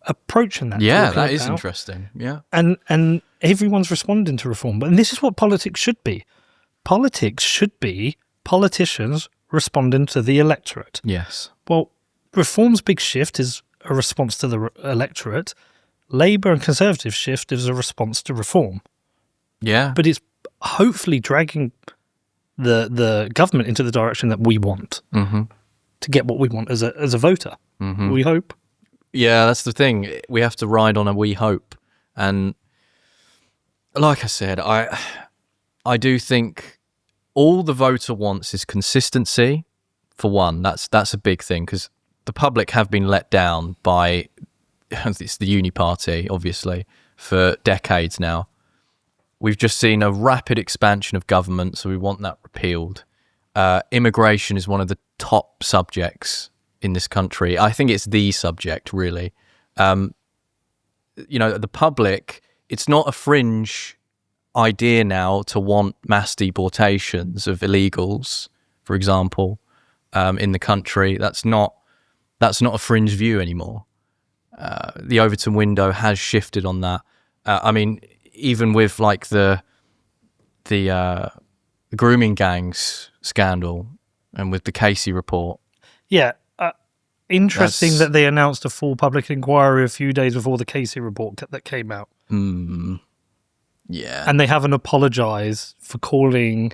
approaching that. Yeah, that is interesting. Yeah. And everyone's responding to reform. And this is what politics should be. Politics should be politicians responding to the electorate. Yes. Well, reform's big shift is a response to the electorate. Labour and Conservative shift is a response to reform. Yeah. But it's hopefully dragging the government into the direction that we want to get what we want as a voter. We hope. Yeah, that's the thing. We have to ride on a we hope. And like I said, I do think all the voter wants is consistency, for one. That's a big thing, because the public have been let down by it's the uni party, obviously, for decades now. We've just seen a rapid expansion of government, so we want that repealed. Immigration is one of the top subjects in this country. I think it's the subject, really. The public, it's not a fringe idea now to want mass deportations of illegals, for example, in the country. That's not a fringe view anymore. The Overton window has shifted on that. Even with like the grooming gangs scandal and with the Casey report. Yeah. Interesting that they announced a full public inquiry a few days before the Casey report that came out. Yeah. And they haven't apologised for calling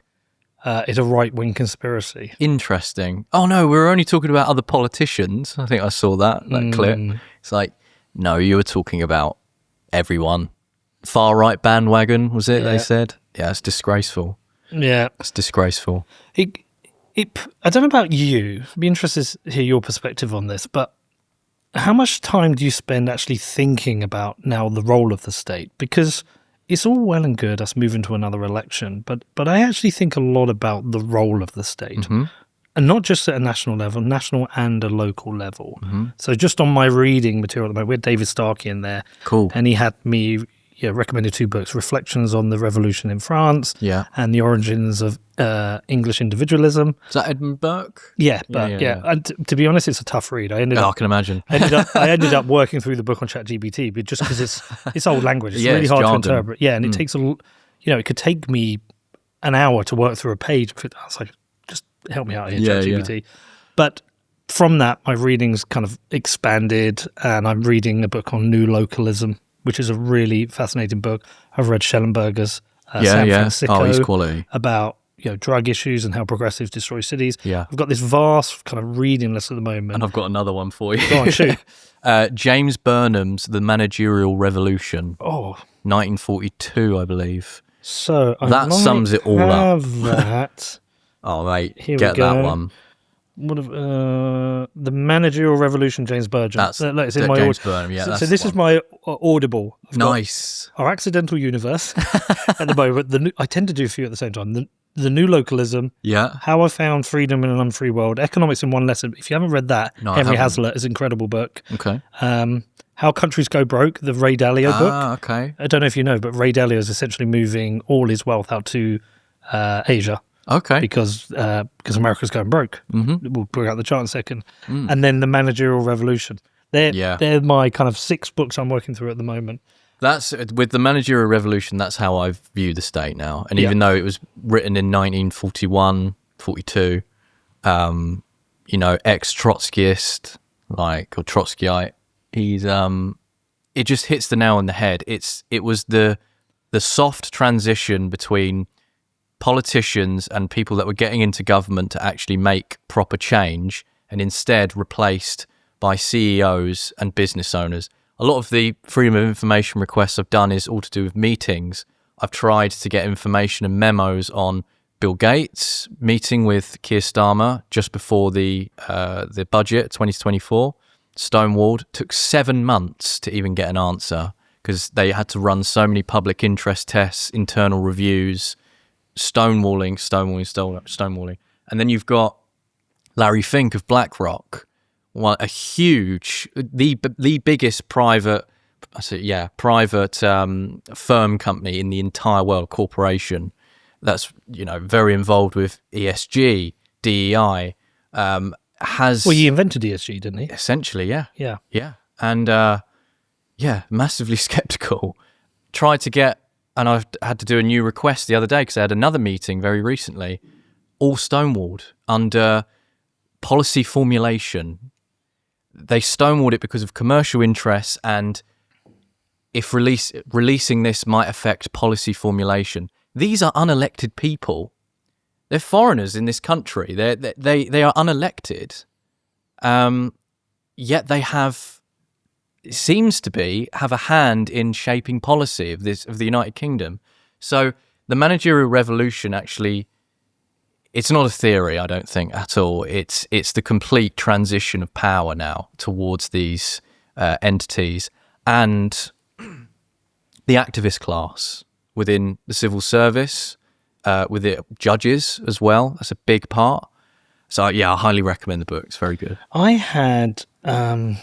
it a right-wing conspiracy. Interesting. Oh, no, we were only talking about other politicians. I think I saw that clip. It's like, no, you were talking about everyone. Far-right bandwagon, was it, they said? Yeah, it's disgraceful. Yeah. It's disgraceful. I don't know about you. I'd be interested to hear your perspective on this, but how much time do you spend actually thinking about now the role of the state? Because it's all well and good us moving to another election, but I actually think a lot about the role of the state. And not just at a national level, national and a local level. So just on my reading material at the moment, we had David Starkey in there. Cool. And he had me recommended 2 books, Reflections on the Revolution in France and The Origins of English Individualism. Is that Edmund Burke? Yeah. And to be honest, it's a tough read. I can imagine. I ended up working through the book on ChatGPT, but just because it's old language. It's really hard jargon to interpret. Yeah, and it takes it could take me an hour to work through a page. I was like, just help me out here, ChatGPT. Yeah. But from that, my reading's kind of expanded, and I'm reading a book on new localism, which is a really fascinating book. I've read Schellenberger's San Francisco. Oh, he's quality. About drug issues and how progressives destroy cities. Yeah. I've got this vast kind of reading list at the moment. And I've got another one for you. Go on, shoot. James Burnham's The Managerial Revolution. Oh. 1942, I believe. So that sums it all up. That. Oh, mate, get that one. What the Managerial Revolution, James Burnham. It's in my James Burnham, yeah. So this is my Audible. Nice. Our Accidental Universe at the moment. I tend to do a few at the same time. The New Localism. Yeah. How I Found Freedom in an Unfree World. Economics in One Lesson. If you haven't read that, Henry Hazlitt is an incredible book. Okay. How Countries Go Broke, the Ray Dalio book. Okay. I don't know if you know, but Ray Dalio is essentially moving all his wealth out to Asia. Okay. Because America's going broke. We'll bring out the chart in a second. And then the Managerial Revolution. They're my kind of 6 books I'm working through at the moment. That's with the managerial revolution. That's how I view the state now. And even though it was written in 1941, 42, ex-Trotskyist, or Trotskyite, he's it just hits the nail on the head. It was the soft transition between politicians and people that were getting into government to actually make proper change, and instead replaced by CEOs and business owners. A lot of the freedom of information requests I've done is all to do with meetings. I've tried to get information and memos on Bill Gates meeting with Keir Starmer just before the budget 2024. Stonewalled. Took 7 months to even get an answer because they had to run so many public interest tests, internal reviews, stonewalling. And then you've got Larry Fink of BlackRock, the biggest private firm company in the entire world, corporation that's very involved with ESG, DEI. He invented ESG, didn't he? Essentially, yeah. Yeah. And massively skeptical. Tried to get, and I've had to do a new request the other day because I had another meeting very recently, all stonewalled under policy formulation. They stonewalled it because of commercial interests, and if releasing this might affect policy formulation. These are unelected people. They're foreigners in this country. They are unelected, yet they have a hand in shaping policy of the United Kingdom. So the managerial revolution actually, it's not a theory, I don't think at all. It's the complete transition of power now towards these entities, and the activist class within the civil service, with the judges as well. That's a big part. So I highly recommend the book. It's very good. I had I'm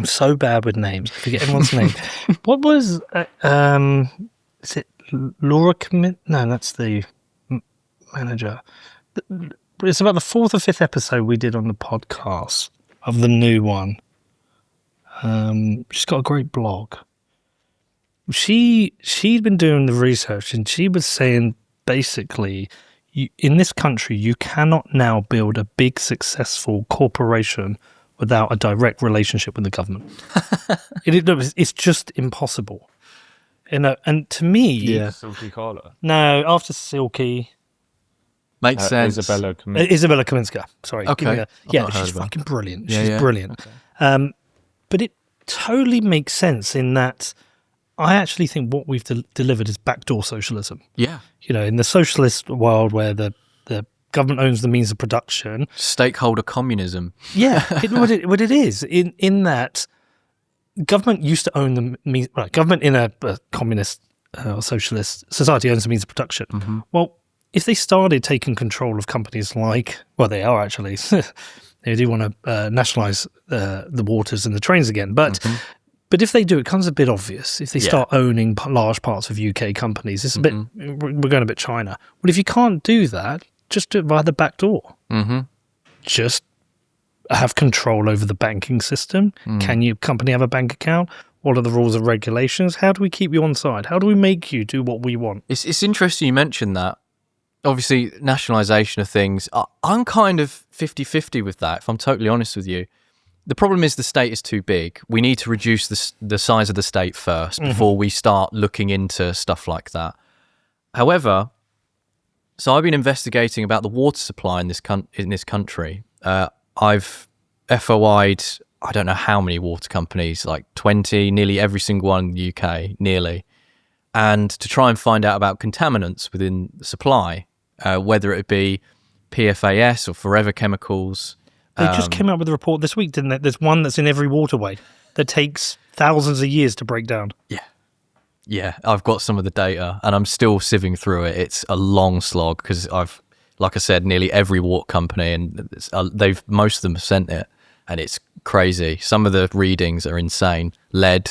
so bad with names. I forget everyone's name. What was is it Laura Commit? No, that's the manager. It's about the 4th or 5th episode we did on the podcast of the new one. She's got a great blog. She'd been doing the research, and she was saying basically, in this country, you cannot now build a big, successful corporation without a direct relationship with the government. It's just impossible. And to me, Silky Carla. No, after Silky. Makes sense. Isabella Kaminska. Sorry. Okay. She's fucking brilliant. She's Yeah. brilliant. Okay. But it totally makes sense in that I actually think what we've delivered is backdoor socialism. Yeah. In the socialist world where the government owns the means of production. Stakeholder communism. Yeah. What it is, in that government used to own the means. Right, government in a communist or socialist society owns the means of production. Mm-hmm. Well, if they started taking control of companies they are actually, they do want to nationalise the waters and the trains again. But but if they do, it becomes a bit obvious. If they start owning large parts of UK companies, it's a bit, we're going a bit China. Well, if you can't do that, just do it via the back door. Mm-hmm. Just have control over the banking system. Can your company have a bank account? What are the rules and regulations? How do we keep you on side? How do we make you do what we want? It's interesting you mentioned that. Obviously, nationalisation of things, I'm kind of 50-50 with that, if I'm totally honest with you. The problem is the state is too big. We need to reduce the size of the state first before we start looking into stuff like that. However, so I've been investigating about the water supply in this country. I've FOI'd, I don't know how many water companies, like 20, nearly every single one in the UK, nearly. And to try and find out about contaminants within the supply, whether it be PFAS or forever chemicals. They just came out with a report this week, didn't they? There's one that's in every waterway that takes thousands of years to break down. Yeah, I've got some of the data and I'm still sieving through it. It's a long slog because like I said, nearly every water company, and most of them have sent it, and it's crazy. Some of the readings are insane. Lead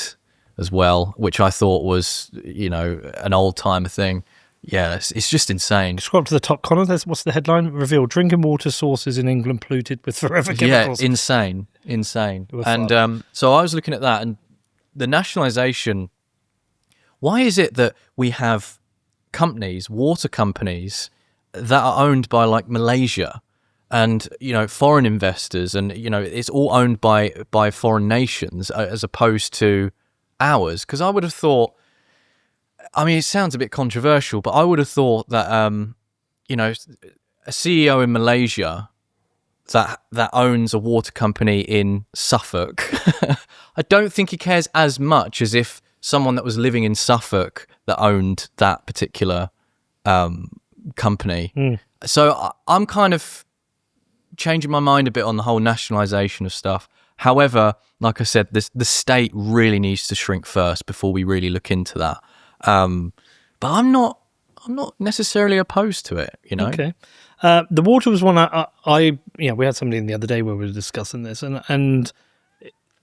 as well, which I thought was, an old timer thing. Yeah, it's just insane. Scroll up to the top corner. What's the headline? Revealed drinking water sources in England polluted with forever chemicals. Yeah, insane. And so I was looking at that, and the nationalisation. Why is it that we have companies, water companies, that are owned by like Malaysia and, foreign investors, and, it's all owned by foreign nations as opposed to ours? Because I would have thought, it sounds a bit controversial, but I would have thought that, a CEO in Malaysia that owns a water company in Suffolk, I don't think he cares as much as if someone that was living in Suffolk that owned that particular company. So I'm kind of changing my mind a bit on the whole nationalisation of stuff. However, like I said, the state really needs to shrink first before we really look into that. But I'm not necessarily opposed to it, Okay. The water was one we had somebody in the other day where we were discussing this, and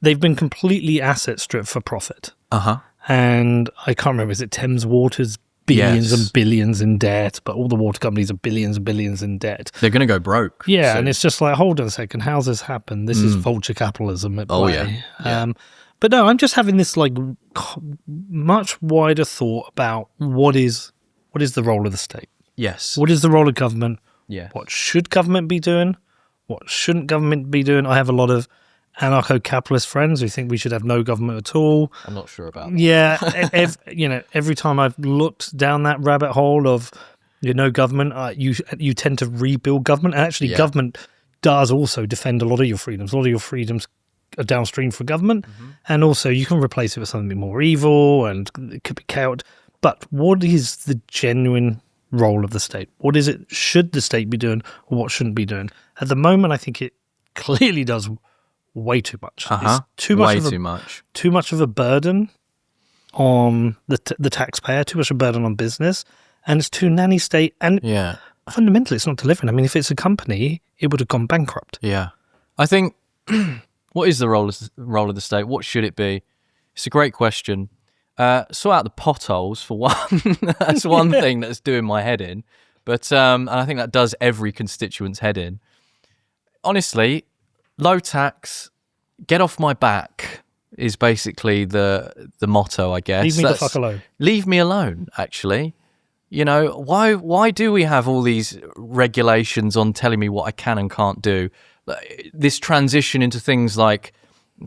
they've been completely asset stripped for profit. And I can't remember, is it Thames Water's billions and billions in debt, but all the water companies are billions and billions in debt. They're going to go broke. Yeah, and it's just like, hold on a second, how's this happen? This is vulture capitalism at play. But no, I'm just having this like much wider thought about what is the role of the state? Yes. What is the role of government? Yeah. What should government be doing? What shouldn't government be doing? I have a lot of anarcho-capitalist friends who think we should have no government at all. I'm not sure about that. Yeah, every time I've looked down that rabbit hole of government, you tend to rebuild government. And actually, government does also defend a lot of your freedoms. A lot of your freedoms are downstream from government, and also you can replace it with something more evil, and it could be chaotic. But what is the genuine role of the state? What is it should the state be doing, or what shouldn't be doing? At the moment, I think it clearly does way too much. It's too much of a burden on the taxpayer, too much of a burden on business, and it's too nanny state. And fundamentally, it's not delivering. If it's a company, it would have gone bankrupt. Yeah, I think. What is the role of the state? What should it be? It's a great question. Sort out the potholes for one. That's one thing that's doing my head in. But and I think that does every constituent's head in. Honestly, low tax, get off my back is basically the motto, I guess. Leave me the fuck alone. Leave me alone, actually. Why do we have all these regulations on telling me what I can and can't do? This transition into things like,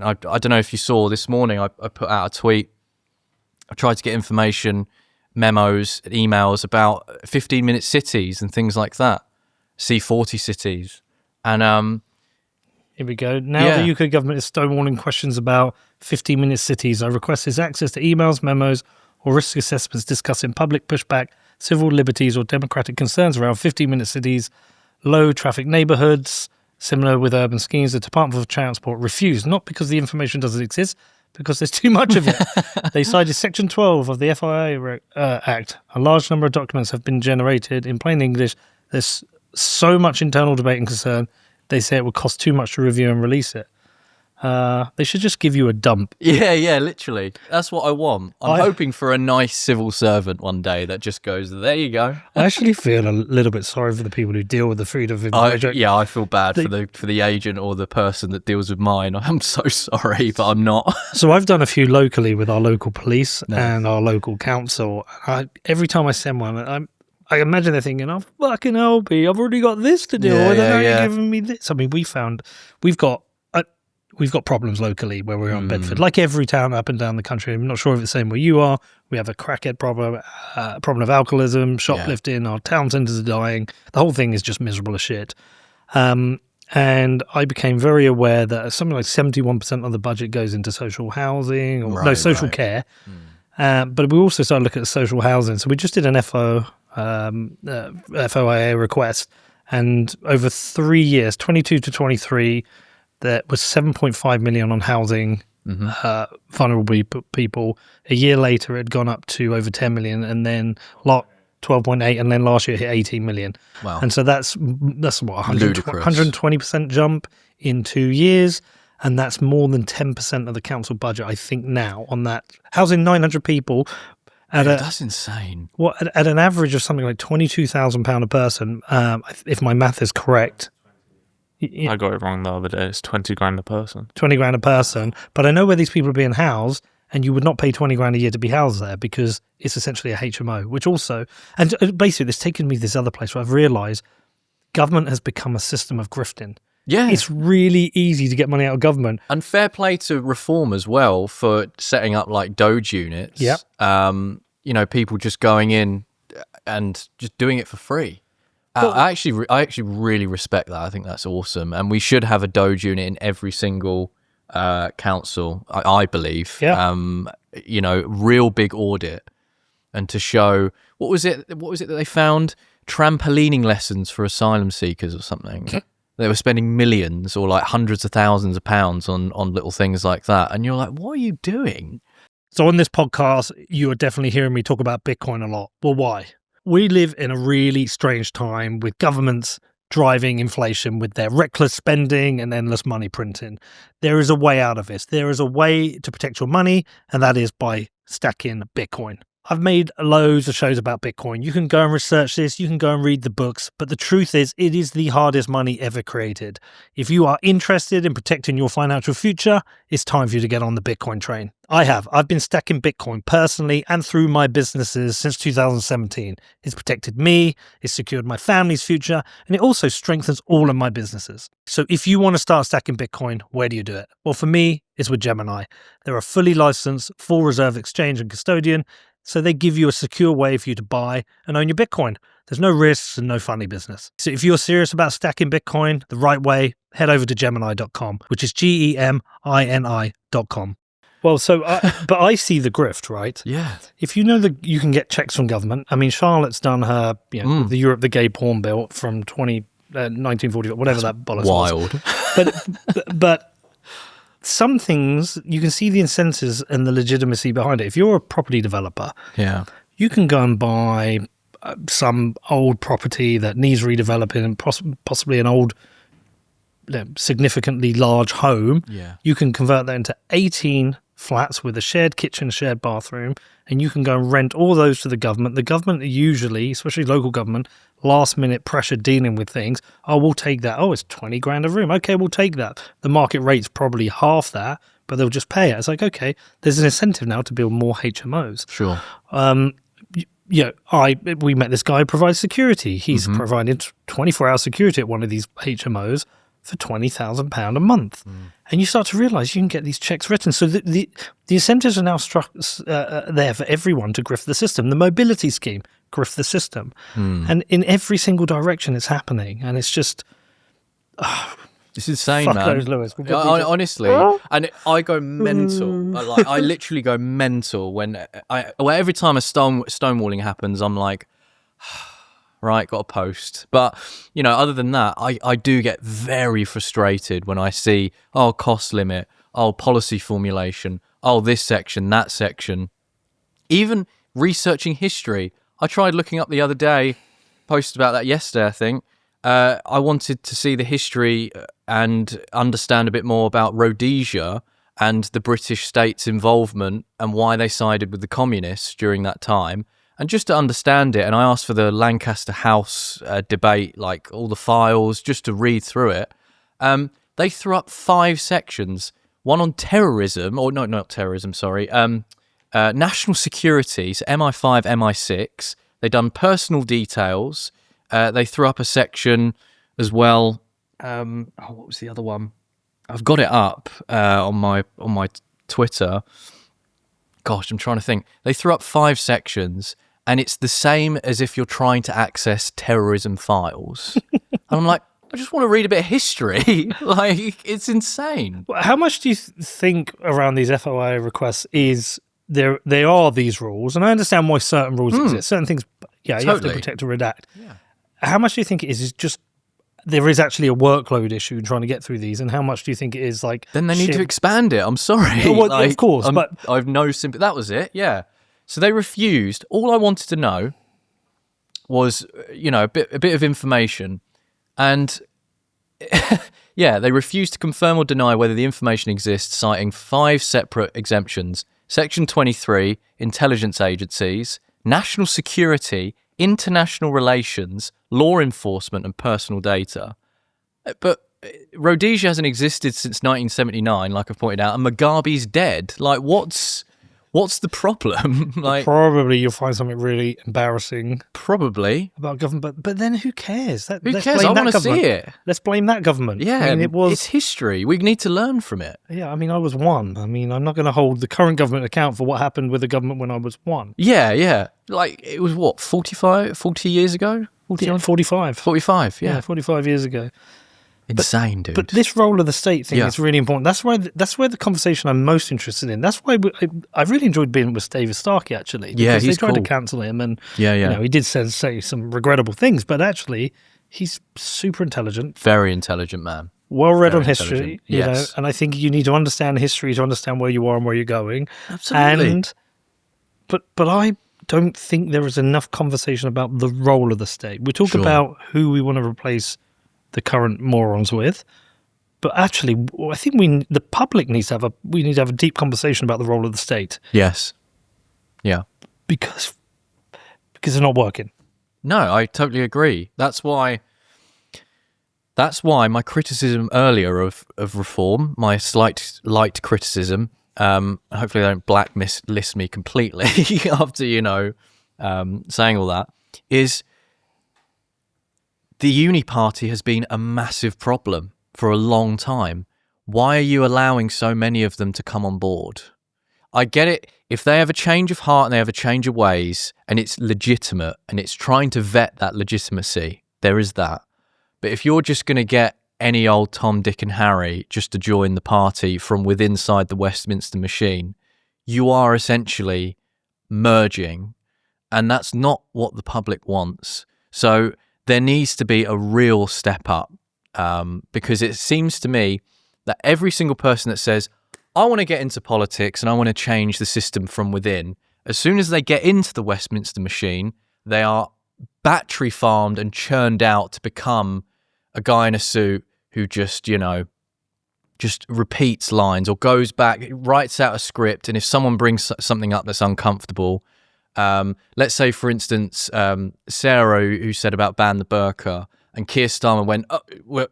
I don't know if you saw this morning, I put out a tweet. I tried to get information, memos, emails about 15-minute cities and things like that. C40 cities. And here we go. Now the UK government is stonewalling questions about 15-minute cities. I request his access to emails, memos, or risk assessments discussing public pushback, civil liberties, or democratic concerns around 15-minute cities, low traffic neighbourhoods. Similar with urban schemes, the Department of Transport refused, not because the information doesn't exist, because there's too much of it. They cited Section 12 of the FIA Act. A large number of documents have been generated in plain English. There's so much internal debate and concern. They say it would cost too much to review and release it. They should just give you a dump. Yeah, literally. That's what I want. I'm hoping for a nice civil servant one day that just goes, there you go. I actually feel a little bit sorry for the people who deal with the freedom of information. I feel bad for the agent or the person that deals with mine. I'm so sorry, but I'm not. So I've done a few locally with our local police and our local council. Every time I send one, I imagine they're thinking, oh, fucking hell, B, I've already got this to deal with, and now you're giving me this. We've got problems locally where we're on Bedford, like every town up and down the country. I'm not sure if it's the same where you are. We have a crackhead problem of alcoholism, shoplifting. Our town centres are dying. The whole thing is just miserable as shit. And I became very aware that something like 71% of the budget goes into social housing or social care. But we also started looking at social housing. So we just did an FOIA request, and over 3 years, 22 to 23. There was 7.5 million on housing, vulnerable people. A year later, it had gone up to over 10 million, and then 12.8, and then last year it hit 18 million. Wow! And so that's what 120% jump in 2 years, and that's more than 10% of the council budget, I think, now on that housing 900 people. That's insane. At an average of something like £22,000 a person, if my math is correct. I got it wrong the other day. It's 20 grand a person. 20 grand a person. But I know where these people are being housed, and you would not pay 20 grand a year to be housed there because it's essentially a HMO, which also, and basically it's taken me this other place where I've realised government has become a system of grifting. Yeah. It's really easy to get money out of government. And fair play to Reform as well for setting up like Doge units. Yeah. People just going in and just doing it for free. I actually really respect that. I think that's awesome. And we should have a Doge unit in every single council, I believe. Yeah. Real big audit. And to show, what was it that they found? Trampolining lessons for asylum seekers or something. They were spending millions or like hundreds of thousands of pounds on little things like that. And you're like, what are you doing? So on this podcast, you are definitely hearing me talk about Bitcoin a lot. Well, why? We live in a really strange time with governments driving inflation with their reckless spending and endless money printing. There is a way out of this. There is a way to protect your money, and that is by stacking Bitcoin. I've made loads of shows about Bitcoin. You can go and research this. You can go and read the books. But the truth is, it is the hardest money ever created. If you are interested in protecting your financial future, it's time for you to get on the Bitcoin train. I've been stacking Bitcoin personally and through my businesses since 2017. It's protected me, it's secured my family's future, and it also strengthens all of my businesses. So if you want to start stacking Bitcoin, where do you do it? Well, for me, it's with Gemini. They're a fully licensed, full reserve exchange and custodian, so they give you a secure way for you to buy and own your Bitcoin. There's no risks and no funny business. So if you're serious about stacking Bitcoin the right way, head over to Gemini.com, which is GEMINI.com. Well, but I see the grift, right? Yeah. If you know that you can get checks from government, I mean, Charlotte's done her, the Europe the Gay Porn Bill from 1940, whatever that bollocks wild. was. But some things, you can see the incentives and the legitimacy behind it. If you're a property developer, you can go and buy some old property that needs redeveloping and possibly an old, significantly large home. Yeah. You can convert that into 18 flats with a shared kitchen, shared bathroom, and you can go and rent all those to the government. The government usually, especially local government, last minute pressure dealing with things. Oh, we'll take that. Oh, it's 20 grand a room. Okay, we'll take that. The market rate's probably half that, but they'll just pay it. It's like, okay, there's an incentive now to build more HMOs. Sure. We met this guy who provides security. He's providing 24-hour security at one of these HMOs for £20,000 a month. And you start to realise you can get these checks written. So the incentives are now there for everyone to grift the system. The mobility scheme, grift the system. And in every single direction it's happening. And it's just... It's insane, fuck man. those, Lewis. Honestly, and I go mental. I literally go mental when every time a stonewalling happens, I'm like... Right, got a post. But, other than that, I do get very frustrated when I see, cost limit, policy formulation, this section, that section. Even researching history. I tried looking up the other day, posted about that yesterday, I think. I wanted to see the history and understand a bit more about Rhodesia and the British state's involvement and why they sided with the communists during that time. And just to understand it, and I asked for the Lancaster House debate, like all the files, just to read through it. They threw up 5 sections, one on terrorism, or no, not terrorism, sorry, national security, so MI5, MI6. They done personal details. They threw up a section as well. What was the other one? I've got it up on my Twitter. Gosh, I'm trying to think. They threw up 5 sections, and it's the same as if you're trying to access terrorism files. And I'm like, I just want to read a bit of history. Like, it's insane. How much do you think around these FOIA requests is there are these rules? And I understand why certain rules exist. Certain things, you have to protect or redact. Yeah. How much do you think it is just there is actually a workload issue in trying to get through these, and how much do you think it is like... Then they need to expand it, I'm sorry. Well, of course, but... I've no sympathy. That was it, yeah. So they refused. All I wanted to know was, a bit of information. And, they refused to confirm or deny whether the information exists, citing 5 separate exemptions. Section 23, intelligence agencies, national security, international relations, law enforcement, and personal data. But Rhodesia hasn't existed since 1979, like I've pointed out, and Mugabe's dead. Like, what's What's the problem? Probably you'll find something really embarrassing. Probably about government, but then who cares? Who cares? I want to see it. Let's blame that government. Yeah, I mean, it's history. We need to learn from it. Yeah, I mean, I was one. I mean, I'm not going to hold the current government account for what happened with the government when I was one. Yeah. Like, it was what, 40 years ago? 45. 45, yeah. 45 years ago. Insane, dude. But this role of the state thing is really important. That's where the conversation I'm most interested in. That's why I really enjoyed being with David Starkey, actually. Yeah, because he's they tried cool. to cancel him, and he did say some regrettable things, but actually, he's super intelligent. Very intelligent man. Well read on history, yes. And I think you need to understand history to understand where you are and where you're going. Absolutely. But I don't think there is enough conversation about the role of the state. We talk about who we want to replace the current morons with, but actually, I think the public needs to have a deep conversation about the role of the state. Yes. Yeah. Because it's not working. No, I totally agree. That's why my criticism earlier of reform, my slight light criticism, hopefully they don't blacklist me completely after, saying all that, is the uni party has been a massive problem for a long time. Why are you allowing so many of them to come on board? I get it. If they have a change of heart and they have a change of ways and it's legitimate and it's trying to vet that legitimacy, there is that. But if you're just going to get any old Tom, Dick and Harry just to join the party from within inside the Westminster machine, you are essentially merging, and that's not what the public wants. So there needs to be a real step up, because it seems to me that every single person that says, I want to get into politics and I want to change the system from within, as soon as they get into the Westminster machine, they are battery farmed and churned out to become a guy in a suit who just repeats lines or goes back, writes out a script, and if someone brings something up that's uncomfortable, let's say, for instance, Sarah, who said about ban the burqa, and Keir Starmer went, oh,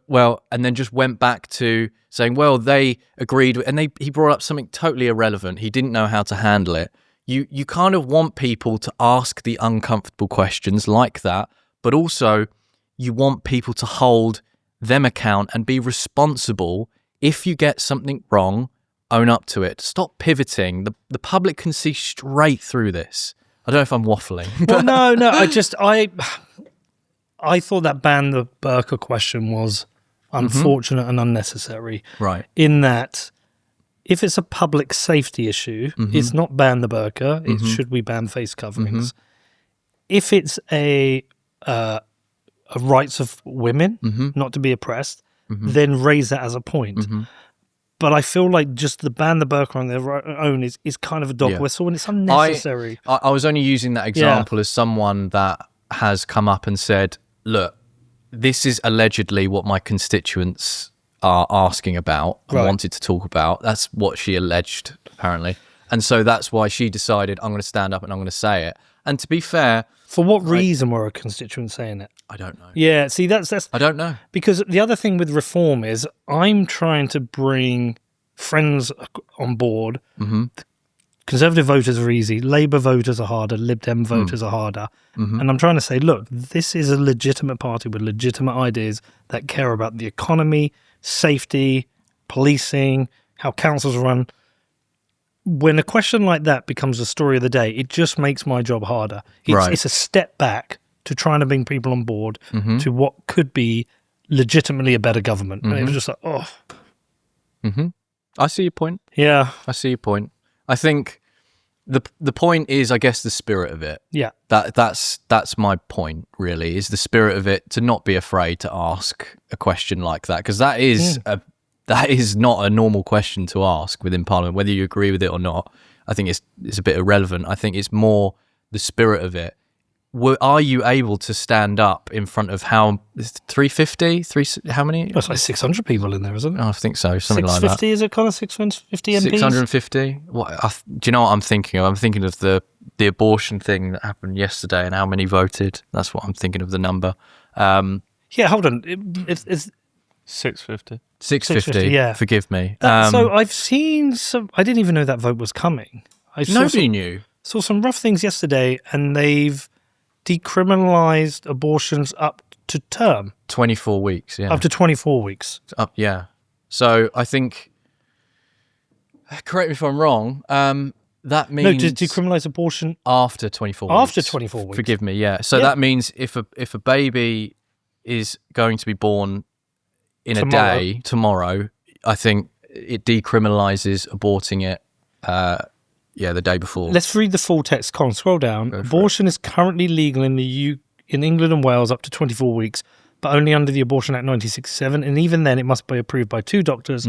well, and then just went back to saying, well, they agreed, and he brought up something totally irrelevant. He didn't know how to handle it. You kind of want people to ask the uncomfortable questions like that, but also you want people to hold them account and be responsible. If you get something wrong, own up to it. Stop pivoting. The public can see straight through this. I don't know if I'm waffling. Well, no. I thought that ban the burqa question was unfortunate and unnecessary. Right. In that, if it's a public safety issue, it's not ban the burqa. It's should we ban face coverings. If it's a rights of women not to be oppressed, then raise that as a point. But I feel like just the ban the burqa on their own is kind of a dog whistle, and it's unnecessary. I was only using that example as someone that has come up and said, look, this is allegedly what my constituents are asking about and wanted to talk about. That's what she alleged, apparently. And so that's why she decided, I'm going to stand up and I'm going to say it. And to be fair... For what reason were her constituents saying it? I don't know. Yeah, see, that's... I don't know. Because the other thing with reform is I'm trying to bring friends on board. Conservative voters are easy. Labour voters are harder. Lib Dem voters are harder. And I'm trying to say, look, this is a legitimate party with legitimate ideas that care about the economy, safety, policing, how councils run. When a question like that becomes the story of the day, it just makes my job harder. It's a step back to trying to bring people on board to what could be legitimately a better government. And it was just like, oh. I see your point. Yeah. I see your point. I think the point is, I guess, the spirit of it. Yeah. That's my point, really, is the spirit of it, to not be afraid to ask a question like that, because that is not a normal question to ask within Parliament, whether you agree with it or not. I think it's a bit irrelevant. I think it's more the spirit of it. Are you able to stand up in front of 350? How many? That's like 600 people in there, isn't it? Oh, I think so. Something like that. 650, is it kind of 650 MPs? 650? Do you know what I'm thinking of? I'm thinking of the abortion thing that happened yesterday and how many voted. That's what I'm thinking of, the number. Yeah, hold on. It's 650. 650, yeah. Forgive me. So I've seen some... I didn't even know that vote was coming. Nobody knew. Saw some rough things yesterday, and they've decriminalised abortions up to term. 24 weeks, yeah. Up to 24 weeks. Yeah. So I think, correct me if I'm wrong, that means... No, to decriminalise abortion... After 24 weeks. After 24 weeks. Forgive me, yeah. So that means if a baby is going to be born in a day, tomorrow, I think it decriminalises aborting it, the day before. Let's read the full text. Colin, scroll down. Abortion is currently legal in in England and Wales up to 24 weeks, but only under the Abortion Act 1967, and even then it must be approved by 2 doctors.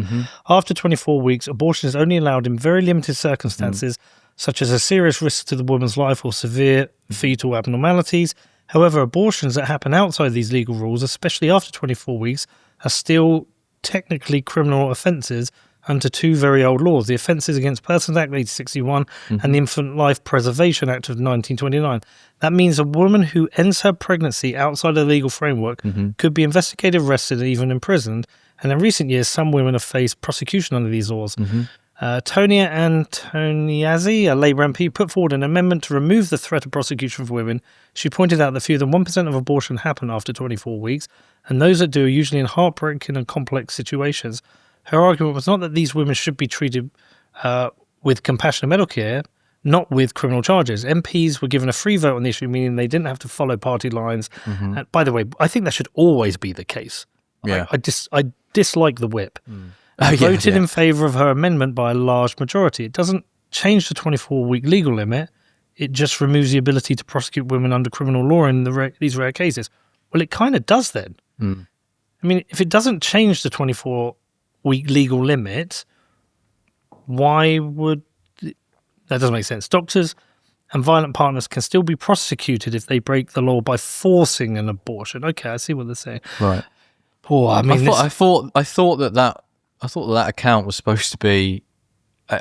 After 24 weeks, abortion is only allowed in very limited circumstances, such as a serious risk to the woman's life or severe fetal abnormalities. However, abortions that happen outside these legal rules, especially after 24 weeks, are still technically criminal offences under 2 very old laws, the Offences Against Persons Act 1861 and the Infant Life Preservation Act of 1929. That means a woman who ends her pregnancy outside the legal framework could be investigated, arrested, and even imprisoned. And in recent years, some women have faced prosecution under these laws. Tonia Antoniazzi, a Labour MP, put forward an amendment to remove the threat of prosecution for women. She pointed out that fewer than 1% of abortion happen after 24 weeks, and those that do are usually in heartbreaking and complex situations. Her argument was not that these women should be treated with compassionate medical care, not with criminal charges. MPs were given a free vote on the issue, meaning they didn't have to follow party lines. And by the way, I think that should always be the case. Yeah. I dislike the whip. Voted in favour of her amendment by a large majority. It doesn't change the 24-week legal limit. It just removes the ability to prosecute women under criminal law in these rare cases. Well, it kind of does then. I mean, if it doesn't change the 24-week legal limit, why would... That doesn't make sense. Doctors and violent partners can still be prosecuted if they break the law by forcing an abortion. Okay, I see what they're saying. Right. Oh, I mean, I thought that account was supposed to be, I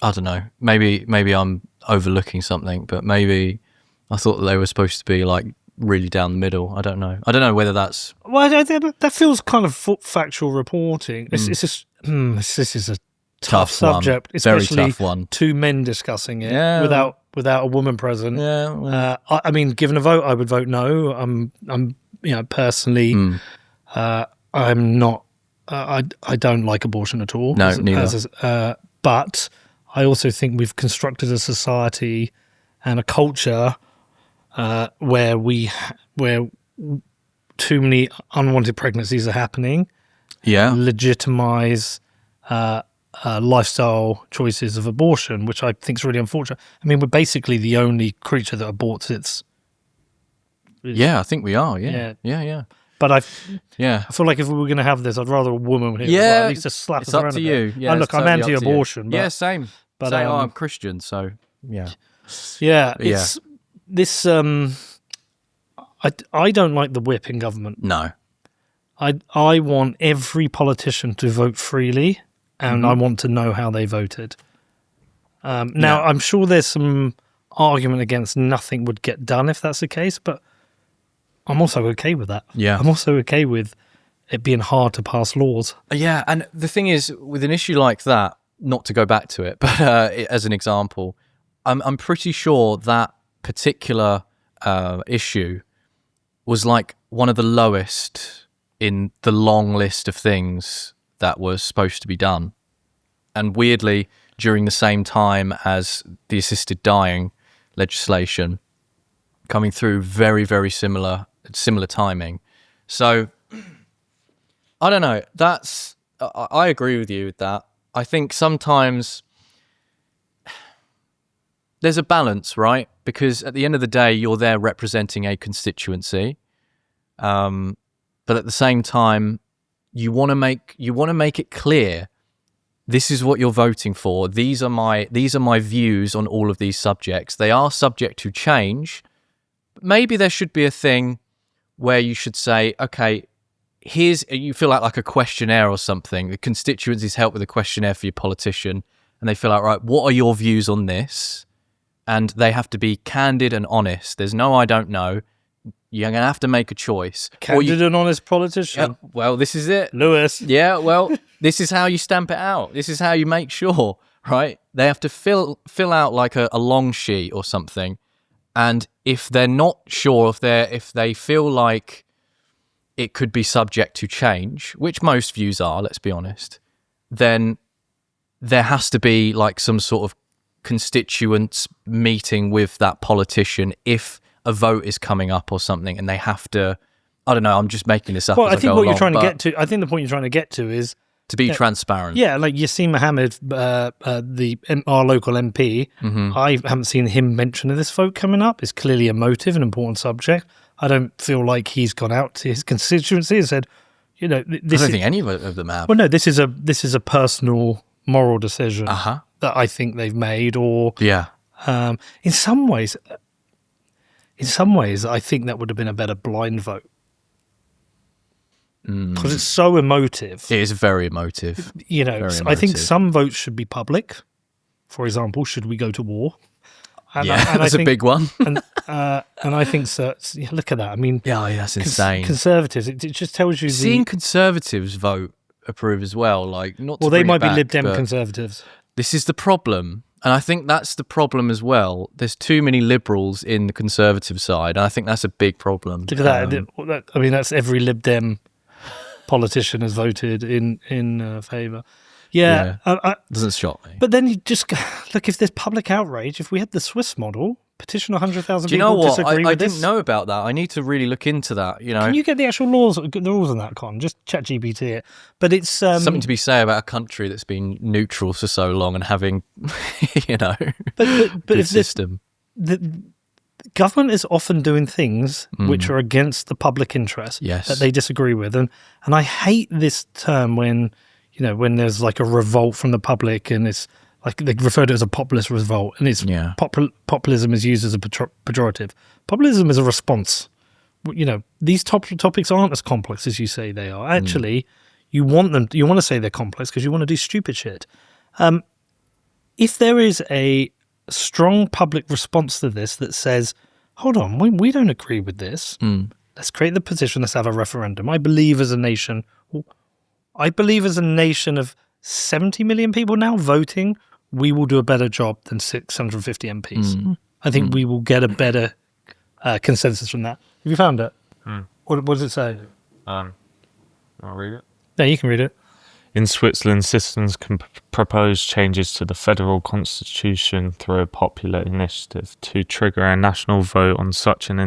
don't know, maybe I'm overlooking something, but maybe I thought that they were supposed to be like really down the middle. I don't know whether that's... Well, that feels kind of factual reporting. This is a tough subject, especially very tough one. 2 men discussing it without a woman present. Yeah. Well. I mean, given a vote, I would vote no. I'm personally, I'm not. I don't like abortion at all. No, neither. But I also think we've constructed a society and a culture where too many unwanted pregnancies are happening. Yeah. Legitimize lifestyle choices of abortion, which I think is really unfortunate. I mean, we're basically the only creature that aborts its... Yeah, I think we are. Yeah. But I feel like if we were going to have this, I'd rather a woman here. Yeah, at least to slap us up around to a you. bit. Yeah, and look, I'm totally anti-abortion. But, yeah, same. But same. I'm Christian, so yeah. Yeah, it's this. I don't like the whip in government. No. I want every politician to vote freely, and I want to know how they voted. Now, I'm sure there's some argument against nothing would get done if that's the case, but I'm also okay with that. Yeah. I'm also okay with it being hard to pass laws. Yeah, and the thing is, with an issue like that, not to go back to it, but as an example, I'm pretty sure that particular issue was like one of the lowest in the long list of things that was supposed to be done. And weirdly, during the same time as the assisted dying legislation coming through, very, very similar timing. So I don't know. I agree with you with that. I think sometimes there's a balance, right? Because at the end of the day, you're there representing a constituency, but at the same time, you want to make it clear this is what you're voting for. These are my views on all of these subjects. They are subject to change. Maybe there should be a thing where you should say, okay, you fill out like a questionnaire or something. The constituencies help with a questionnaire for your politician, and they fill out, right, what are your views on this? And they have to be candid and honest. There's no I don't know. You're going to have to make a choice. Candid and honest politician. Well, this is it. Lewis. Yeah, well, this is how you stamp it out. This is how you make sure. right? They have to fill out like a long sheet or something. And if they're not sure, if they feel like it could be subject to change, which most views are, let's be honest, then there has to be like some sort of constituents meeting with that politician if a vote is coming up or something, and they have to, I don't know, I'm just making this up. Well, I think what you're trying to get to, I think the point you're trying to get to is to be transparent. Yeah, like Yassin Mohammed, our local MP, I haven't seen him mention this vote coming up. It's clearly a motive, an important subject. I don't feel like he's gone out to his constituency and said, you know, this. I don't think any of them have. Well, no, this is a personal moral decision that I think they've made. Or in some ways, I think that would have been a better blind vote. Because it's so emotive. It is very emotive. You know, I think some votes should be public. For example, should we go to war? And that's a big one. and I think so. Yeah, look at that. I mean, that's insane. Conservatives. It just tells you seeing conservatives vote approve as well. Like not. Well, they might be Lib Dem conservatives. This is the problem, and I think that's the problem as well. There's too many liberals in the conservative side, and I think that's a big problem. Look at that. I mean, that's every Lib Dem politician has voted in favour. Yeah. Doesn't shock me. But then you just look, if there's public outrage, if we had the Swiss model, petition 100,000 people. Do you know what? Disagree I didn't know about that. I need to really look into that. You know, can you get the actual rules on that, Con? Just ChatGPT it. But it's something to be said about a country that's been neutral for so long and having, you know, but if system. The government is often doing things which are against the public interest that they disagree with, and I hate this term when there's like a revolt from the public, and it's like they refer to it as a populist revolt, and it's populism is used as a pejorative. Populism is a response. You know, these topics aren't as complex as you say they are. Actually, you want to say they're complex because you want to do stupid shit. If there is a strong public response to this that says, hold on, we don't agree with this. Let's create the position. Let's have a referendum. I believe as a nation of 70 million people now voting, we will do a better job than 650 MPs. I think we will get a better consensus from that. Have you found it? What does it say? I'll read it. Yeah, you can read it. In Switzerland, citizens can propose changes to the federal constitution through a popular initiative. To trigger a national vote on such an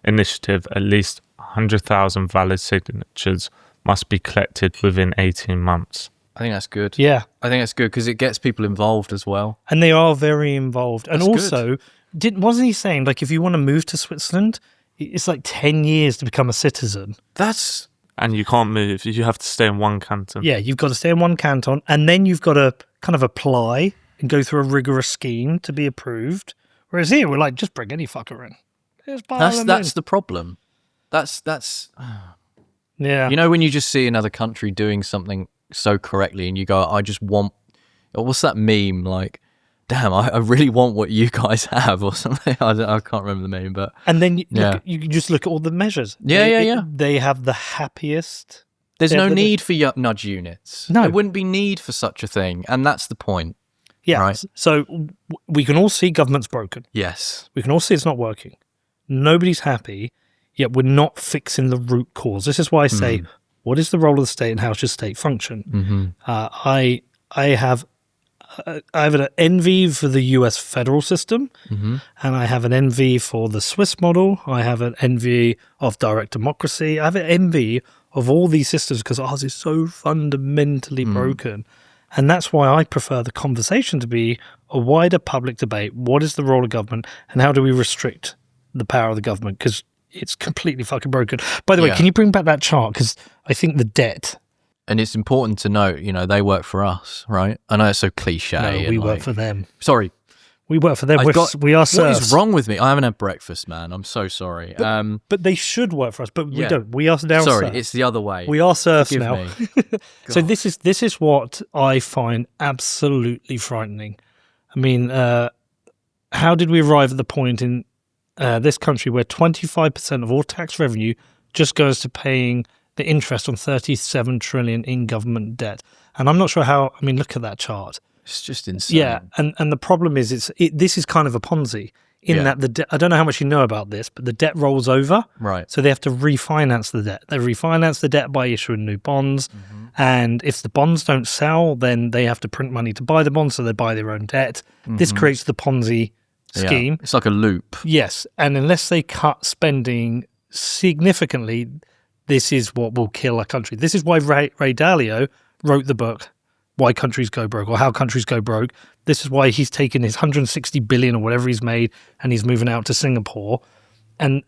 initiative, at least 100,000 valid signatures must be collected within 18 months. I think that's good. Yeah. I think that's good because it gets people involved as well. And they are very involved. And also, wasn't he saying, like, if you want to move to Switzerland, it's like 10 years to become a citizen? And you can't move. You have to stay in one canton. Yeah, you've got to stay in one canton, and then you've got to kind of apply and go through a rigorous scheme to be approved. Whereas here, we're like, just bring any fucker in. That's the problem. That's yeah. You know, when you just see another country doing something so correctly, and you go, I just want. What's that meme like? Damn, I really want what you guys have, or something. I can't remember the meme, but and then you can just look at all the measures. They have the happiest. There's no need for nudge units. No, there wouldn't be need for such a thing, and that's the point. Yeah. Right? So we can all see government's broken. Yes. We can all see it's not working. Nobody's happy, yet we're not fixing the root cause. This is why I say, what is the role of the state and how should state function? I have an envy for the US federal system, and I have an envy for the Swiss model. I have an envy of direct democracy. I have an envy of all these systems because ours is so fundamentally broken. And that's why I prefer the conversation to be a wider public debate. What is the role of government, and how do we restrict the power of the government? Because it's completely fucking broken. By the way, can you bring back that chart? Because I think the debt... And it's important to note, you know, they work for us, right? I know it's so cliche. No, we work for them. Sorry. We work for them. We are serfs. What is wrong with me? I haven't had breakfast, man. I'm so sorry. But they should work for us, but we don't. We are now Sorry, serfs. It's the other way. We are serfs Forgive now. me. So this is what I find absolutely frightening. I mean, how did we arrive at the point in this country where 25% of all tax revenue just goes to paying the interest on 37 trillion in government debt? And I'm not sure how. I mean, look at that chart. It's just insane. Yeah, and the problem is this is kind of a Ponzi in that I don't know how much you know about this, but the debt rolls over. Right. So they have to refinance the debt. They refinance the debt by issuing new bonds. And if the bonds don't sell, then they have to print money to buy the bonds, so they buy their own debt. This creates the Ponzi scheme. Yeah. It's like a loop. Yes, and unless they cut spending significantly, this is what will kill a country. This is why Ray Dalio wrote the book, Why Countries Go Broke, or How Countries Go Broke. This is why he's taken his 160 billion or whatever he's made and he's moving out to Singapore. And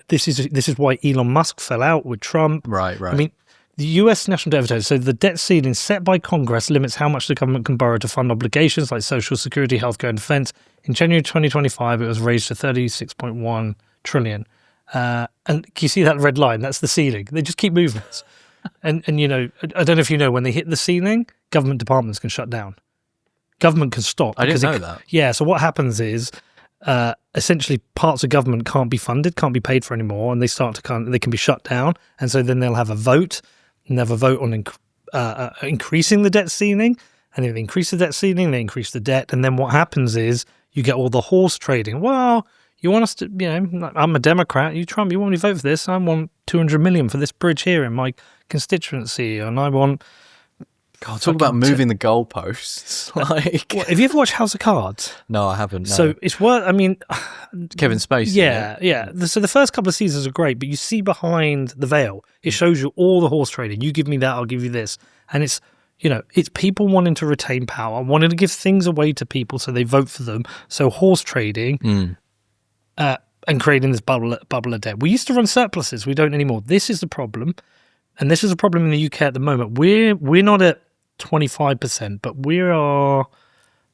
this is why Elon Musk fell out with Trump. Right. I mean, the US national debt, so the debt ceiling set by Congress limits how much the government can borrow to fund obligations like social security, healthcare, and defense. In January 2025, it was raised to 36.1 trillion. And can you see that red line? That's the ceiling. They just keep moving this. And I don't know if you know, when they hit the ceiling, government departments can shut down. Government can stop. I didn't know that. Yeah, so what happens is essentially parts of government can't be funded, can't be paid for anymore, and they can be shut down. And so then they'll have a vote, and they'll have a vote on increasing the debt ceiling. And if they increase the debt ceiling, they increase the debt. And then what happens is you get all the horse trading. Well, you want us to, I'm a Democrat, you Trump, you want me to vote for this? I want 200 million for this bridge here in my constituency, and I want... God, talk about moving the goalposts. Like, have you ever watched House of Cards? No, I haven't. No. So it's worth, Kevin Spacey. Yeah. So the first couple of seasons are great, but you see behind the veil, it shows you all the horse trading. You give me that, I'll give you this. And it's, it's people wanting to retain power, wanting to give things away to people so they vote for them. So horse trading and creating this bubble of debt. We used to run surpluses. We don't anymore. This is the problem. And this is a problem in the UK at the moment. We're not at 25%, but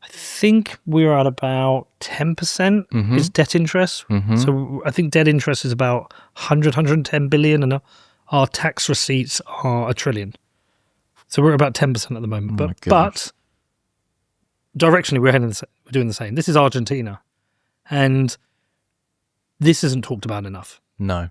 I think we're at about 10% is debt interest. So I think debt interest is about 110 billion, and our tax receipts are $1 trillion. So we're about 10% at the moment. But directionally, we're doing the same. This is Argentina, and this isn't talked about enough. No.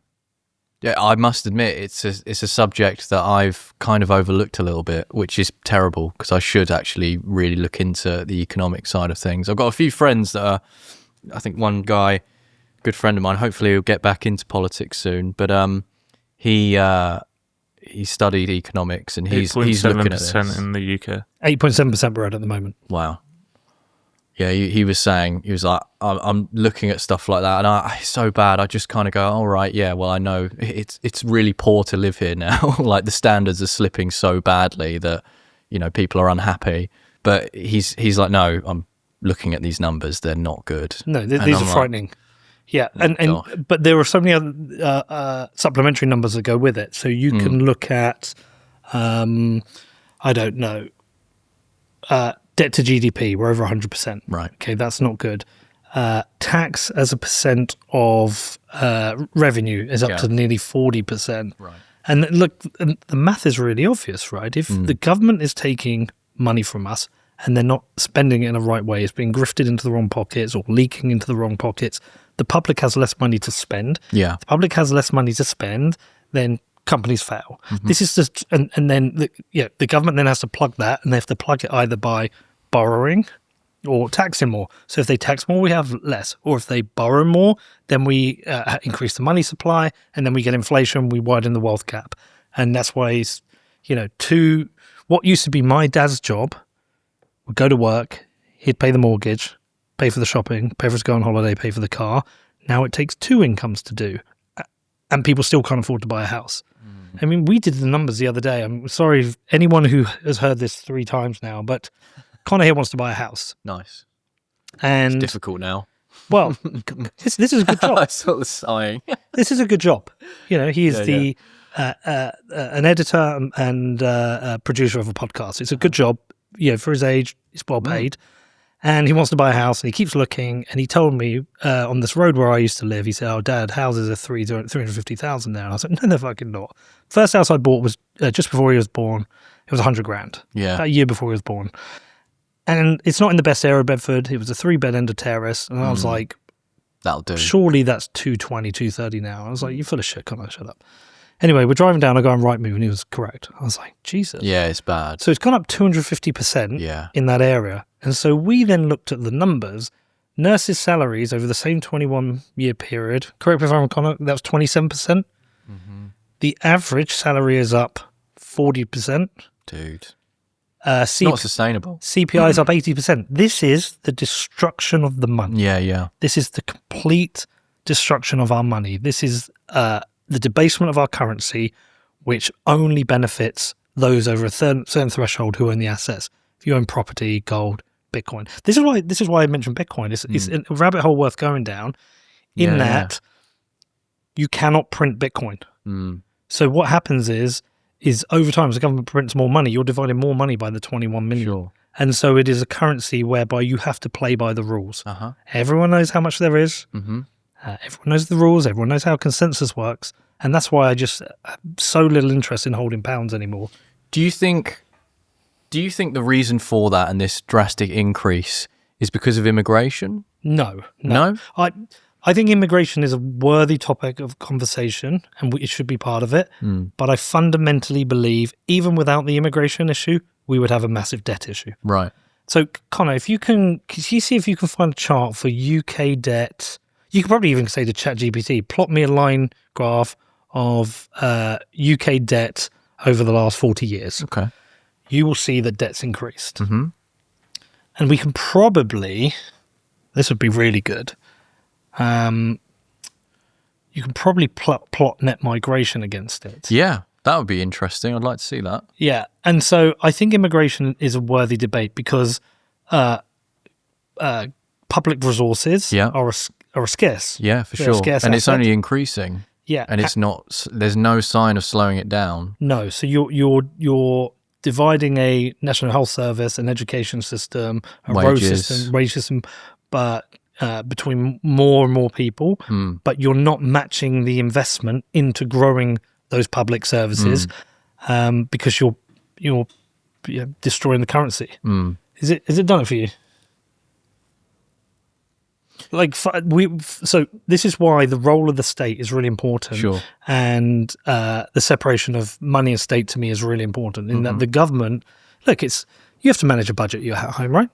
Yeah, I must admit, it's a subject that I've kind of overlooked a little bit, which is terrible, because I should actually really look into the economic side of things. I've got a few friends that are, I think one guy, good friend of mine, hopefully he'll get back into politics soon, but he studied economics, and he's looking at this. 8.7% in the UK. 8.7% we're at the moment. Wow. Yeah, he was saying, he was like, I'm looking at stuff like that, and it's so bad. I just kind of go, all right, yeah, well, I know it's really poor to live here now. Like, the standards are slipping so badly that, people are unhappy. But he's like, no, I'm looking at these numbers. They're not good. No, these are frightening. Yeah, but there are so many other supplementary numbers that go with it. So you can look at, I don't know, debt to GDP, we're over 100%. Right. Okay, that's not good. Tax as a percent of revenue is up to nearly 40%. Right. And look, the math is really obvious, right? If the government is taking money from us and they're not spending it in the right way, it's being grifted into the wrong pockets or leaking into the wrong pockets, the public has less money to spend. Yeah. The public has less money to spend, then companies fail. This is just, and then the government then has to plug that, and they have to plug it either by borrowing or taxing more. So if they tax more, we have less. Or if they borrow more, then we increase the money supply, and then we get inflation, we widen the wealth gap. And that's why, what used to be my dad's job would go to work, he'd pay the mortgage, pay for the shopping, pay for us to go on holiday, pay for the car. Now it takes two incomes to do. And people still can't afford to buy a house. I mean, we did the numbers the other day. I'm sorry if anyone who has heard this 3 times now, but Connor here wants to buy a house. Nice. And it's difficult now. Well, this is a good job. I saw the sighing. This is a good job. He is an editor and producer of a podcast. It's a good job. For his age, it's well paid. And he wants to buy a house, and he keeps looking. And he told me on this road where I used to live, he said, "Oh, Dad, houses are 350,000 now." And I was like, "No, they're fucking not." First house I bought was just before he was born. It was 100 grand. Yeah, about a year before he was born. And it's not in the best area of Bedford. It was a 3-bed end of terrace, and I was like, "That'll do." Surely that's 220, 230 now. I was like, "You're full of shit. Come on, shut up." Anyway, we're driving down, I go on Rightmove, and he was correct. I was like, Jesus. Yeah, it's bad. So it's gone up 250% in that area. And so we then looked at the numbers. Nurses' salaries over the same 21-year period, correct me if I'm wrong, that was 27%. The average salary is up 40%. Dude. Not sustainable. CPI is up 80%. This is the destruction of the money. Yeah. This is the complete destruction of our money. This is the debasement of our currency, which only benefits those over a certain threshold who own the assets. If you own property, gold, Bitcoin. This is why I mentioned Bitcoin. It's a rabbit hole worth going down in that you cannot print Bitcoin. So what happens is over time, as the government prints more money, you're dividing more money by the 21 million. Sure. And so it is a currency whereby you have to play by the rules. Everyone knows how much there is. Everyone knows the rules. Everyone knows how consensus works. And that's why I just have so little interest in holding pounds anymore. Do you think the reason for that and this drastic increase is because of immigration? No. I think immigration is a worthy topic of conversation and it should be part of it. But I fundamentally believe even without the immigration issue, we would have a massive debt issue. Right. So, Connor, can you see if you can find a chart for UK debt? You could probably even say to ChatGPT, plot me a line graph of UK debt over the last 40 years. Okay. You will see that debt's increased. And we can probably, this would be really good, you can probably plot net migration against it. Yeah, that would be interesting. I'd like to see that. Yeah, and so I think immigration is a worthy debate because public resources are scarce. Yeah, for sure. And it's only increasing. Yeah, and it's not. There's no sign of slowing it down. No, so you're dividing a national health service, an education system, a road system, wage system, but between more and more people, but you're not matching the investment into growing those public services because you're destroying the currency. Is it done it for you? So this is why the role of the state is really important. Sure. And the separation of money and state to me is really important in that the government, you have to manage a budget at home, right?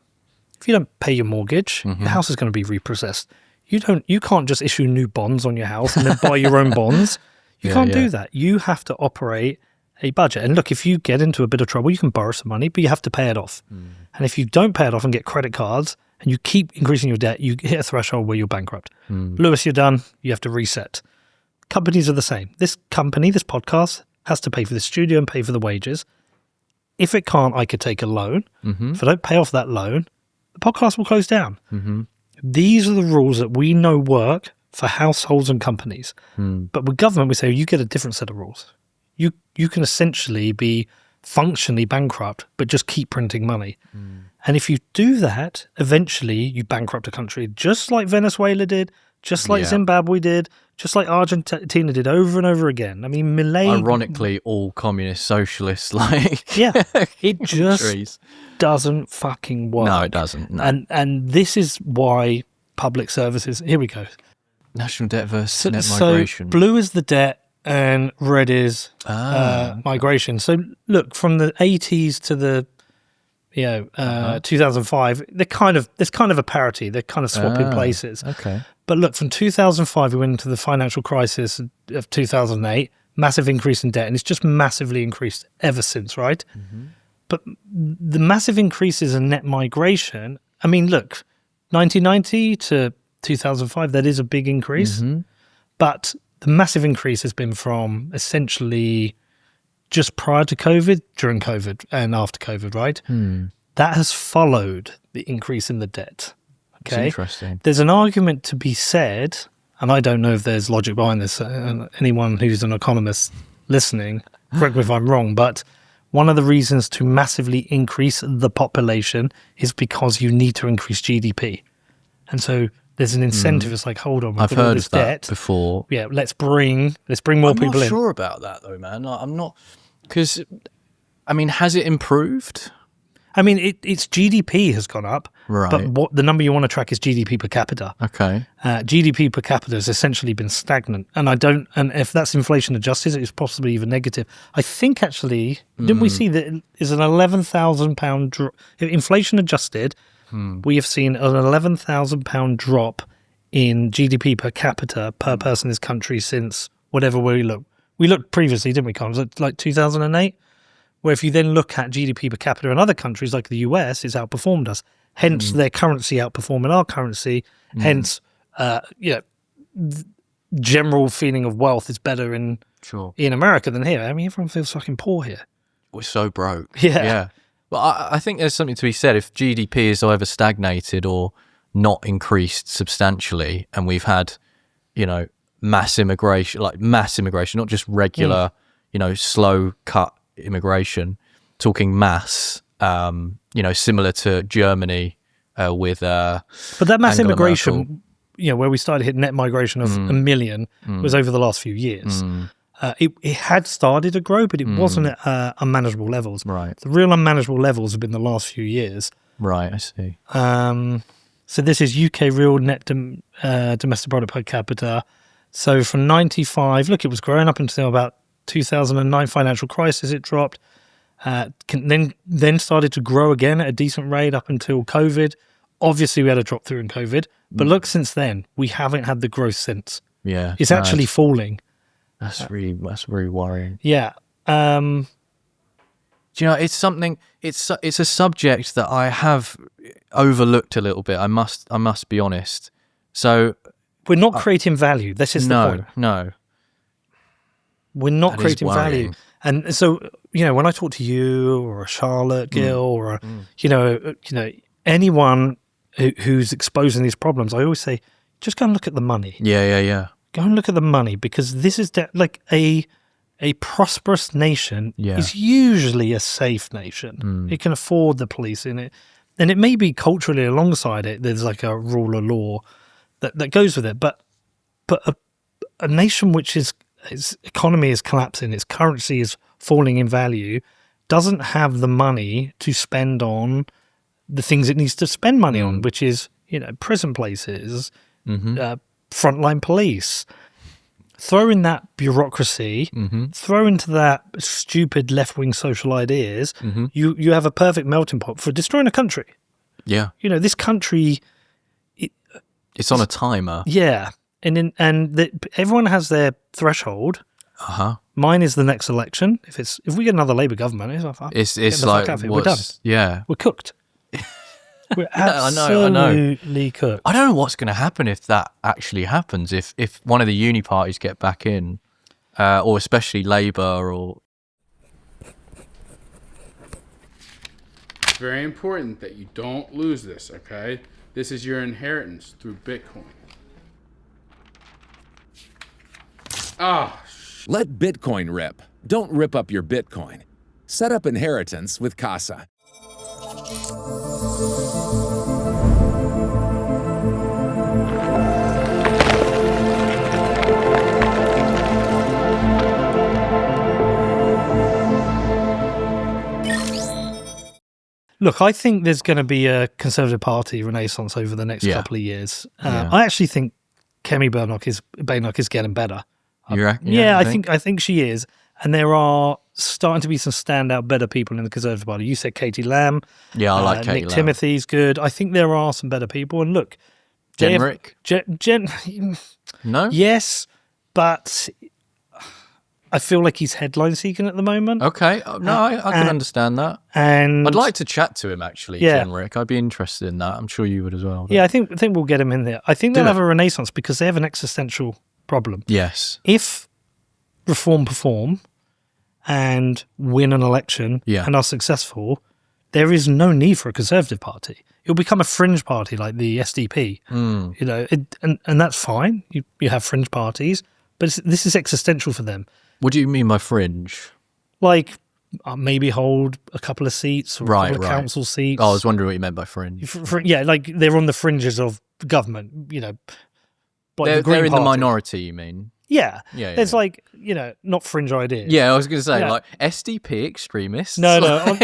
If you don't pay your mortgage, your house is going to be repossessed. You can't just issue new bonds on your house and then buy your own bonds. You can't do that. You have to operate a budget. And look, if you get into a bit of trouble, you can borrow some money, but you have to pay it off. And if you don't pay it off and get credit cards and you keep increasing your debt, you hit a threshold where you're bankrupt. Lewis, you're done. You have to reset. Companies are the same. This podcast, has to pay for the studio and pay for the wages. If it can't, I could take a loan. If I don't pay off that loan, the podcast will close down. These are the rules that we know work for households and companies. But with government, we say you get a different set of rules. You can essentially be functionally bankrupt, but just keep printing money. And if you do that, eventually you bankrupt a country, just like Venezuela did, just like Zimbabwe did, just like Argentina did over and over again. I mean, ironically, all communist socialists, it just doesn't fucking work. No, it doesn't. No. And this is why public services. Here we go. National debt versus net migration. So blue is the debt, and red is migration. So look, from the 80s to the 2005, there's kind of a parity. They're kind of swapping places. Okay. But look, from 2005, we went into the financial crisis of 2008, massive increase in debt, and it's just massively increased ever since, right? But the massive increases in net migration, I mean, look, 1990 to 2005, that is a big increase. But the massive increase has been from essentially just prior to COVID, during COVID, and after COVID, right? That has followed the increase in the debt. Okay, that's interesting. There's an argument to be said, and I don't know if there's logic behind this. Anyone who's an economist listening, correct me if I'm wrong, but one of the reasons to massively increase the population is because you need to increase GDP. And so there's an incentive. It's like, hold on, I've heard of that before. Yeah, let's bring more people in. I'm not sure about that though, man. I'm not, because, I mean, has it improved? I mean, its GDP has gone up, right? But what the number you want to track is GDP per capita. Okay. GDP per capita has essentially been stagnant, and if that's inflation adjusted, it's possibly even negative. I think actually, didn't we see that is an £11,000 drop? Inflation adjusted, we have seen an £11,000 drop in GDP per capita per person in this country since whatever we look. We looked previously, didn't we, Con? Was it like 2008? Where if you then look at GDP per capita in other countries like the US, it's outperformed us. Hence, their currency outperforming our currency. Hence, general feeling of wealth is better in America than here. I mean, everyone feels fucking poor here. We're so broke. Yeah. Well, I think there's something to be said. If GDP is either stagnated or not increased substantially, and we've had, mass immigration, not just regular, slow cut immigration, talking mass, similar to Germany with but that mass Angela immigration, Merkel. Where we started hitting net migration of 1 million was over the last few years. It had started to grow, but it wasn't at unmanageable levels. Right. The real unmanageable levels have been the last few years. Right, I see. So this is UK real net domestic product per capita. So from 95, look, it was growing up until about 2009 financial crisis. It dropped, then started to grow again at a decent rate up until COVID. Obviously, we had a drop through in COVID, but look, since then we haven't had the growth since. Yeah, it's actually falling. That's really worrying. Yeah. Do you know, it's something. It's a subject that I have overlooked a little bit. I must be honest. So we're not creating value. This is the point. No. We're not creating value. And so, when I talk to you or a Charlotte Gill or, anyone who's exposing these problems, I always say, just go and look at the money. Yeah. Go and look at the money, because this is like a prosperous nation is usually a safe nation. It can afford the police in it. And it may be culturally alongside it, there's like a rule of law that goes with it. But a nation which its economy is collapsing, its currency is falling in value, doesn't have the money to spend on the things it needs to spend money on, which is, prison places, frontline police. Throw in that bureaucracy, throw into that stupid left-wing social ideas, you have a perfect melting pot for destroying a country. Yeah. This country... It's on a timer. Yeah. Everyone has their threshold. Mine is the next election. If we get another Labour government, it's like we're done. Yeah, we're cooked. We're absolutely cooked. I don't know what's going to happen if that actually happens. If one of the uni parties get back in, or especially Labour, or it's very important that you don't lose this. Okay, this is your inheritance through Bitcoin. Let Bitcoin rip. Don't rip up your Bitcoin. Set up inheritance with Casa. Look, I think there's going to be a Conservative Party renaissance over the next couple of years. I actually think Kemi Badenoch is getting better. You reckon? Yeah, I think she is. And there are starting to be some standout better people in the Conservative Party. You said Katie Lamb. Yeah, I like Katie Nick Lamb. Timothy's good. I think there are some better people. And look, Jenrick? No? Yes, but I feel like he's headline seeking at the moment. Okay. No, I can understand that. And I'd like to chat to him, actually, Jenrick. I'd be interested in that. I'm sure you would as well. Yeah, I think we'll get him in there. I think they'll have a renaissance because they have an existential problem. Yes. If Reform perform and win an election and are successful, there is no need for a Conservative Party. It'll become a fringe party like the SDP. And that's fine. You have fringe parties, but this is existential for them. What do you mean by fringe? Like maybe hold a couple of seats or a couple of council seats. Oh, I was wondering what you meant by fringe. Like they're on the fringes of government, like they're in the minority, you mean? There's like, not fringe ideas. Yeah, I was going to say, like SDP extremists. No,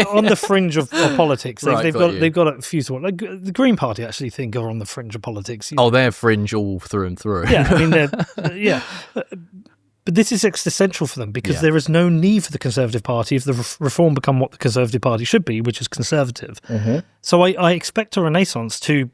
on the fringe of politics. They've got a few sort. Like the Green Party actually think are on the fringe of politics. They're fringe all through and through. Yeah, I mean, but this is existential for them because there is no need for the Conservative Party if the reform become what the Conservative Party should be, which is conservative. Mm-hmm. So I expect a renaissance to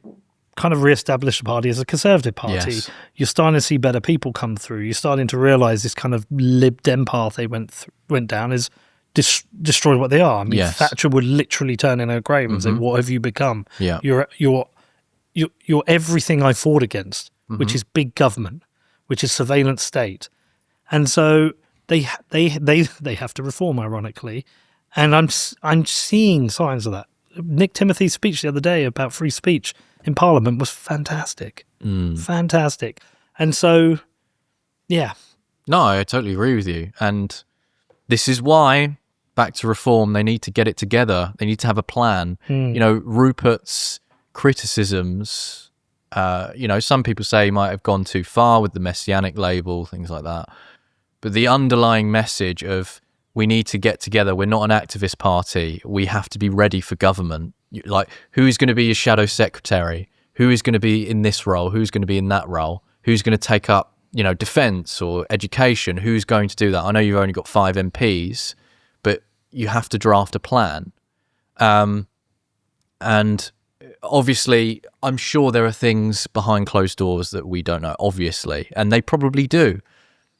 kind of re-establish the party as a conservative party. Yes. You're starting to see better people come through. You're starting to realise this kind of Lib Dem path they went down is destroyed what they are. I mean, Thatcher would literally turn in her grave and say, "What have you become? Yeah. You're everything I fought against, which is big government, which is surveillance state." And so they have to reform, ironically, and I'm seeing signs of that. Nick Timothy's speech the other day about free speech in Parliament was fantastic. Fantastic. And so, No, I totally agree with you. And this is why, back to reform, they need to get it together. They need to have a plan. Rupert's criticisms, some people say he might have gone too far with the messianic label, things like that. But the underlying message of we need to get together. We're not an activist party. We have to be ready for government. Like, who's going to be your shadow secretary? Who is going to be in this role? Who's going to be in that role? Who's going to take up, defence or education? Who's going to do that? I know you've only got 5 MPs, but you have to draft a plan. And obviously, I'm sure there are things behind closed doors that we don't know, obviously, and they probably do.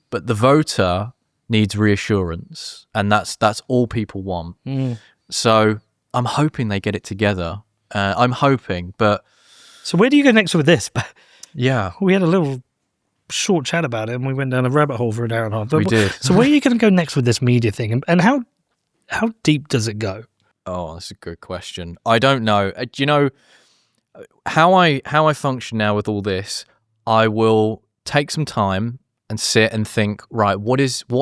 But the voter needs reassurance, and that's all people want. So I'm hoping they get it together. I'm hoping, but... So where do you go next with this? Yeah. We had a little short chat about it, and we went down a rabbit hole for an hour and a half. We did. So where are you going to go next with this media thing, and how deep does it go? Oh, that's a good question. I don't know. Do you know how I function now with all this? I will take some time and sit and think, right, what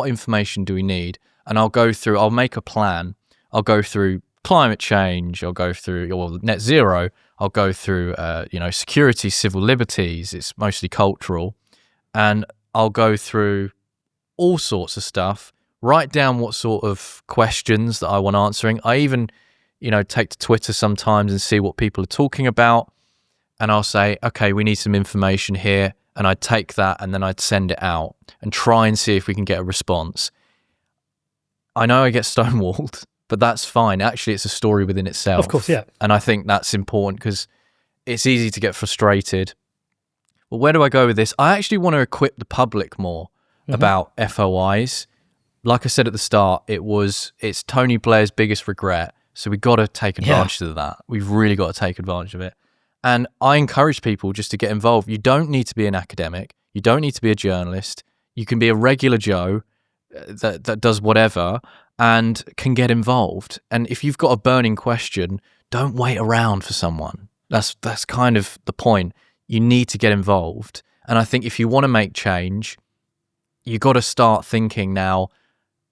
information do we need? And I'll make a plan. I'll go through climate change, I'll go through net zero, I'll go through security, civil liberties, it's mostly cultural, and I'll go through all sorts of stuff, write down what sort of questions that I want answering. I even, take to Twitter sometimes and see what people are talking about, and I'll say, okay, we need some information here. And I'd take that and then I'd send it out and try and see if we can get a response. I know I get stonewalled, but that's fine. Actually, it's a story within itself. Of course, yeah. And I think that's important because it's easy to get frustrated. But where do I go with this? I actually want to equip the public more about FOIs. Like I said at the start, it's Tony Blair's biggest regret. So we've got to take advantage of that. We've really got to take advantage of it. And I encourage people just to get involved. You don't need to be an academic. You don't need to be a journalist. You can be a regular Joe that does whatever and can get involved. And if you've got a burning question, don't wait around for someone. That's kind of the point. You need to get involved. And I think if you want to make change, you got to start thinking now,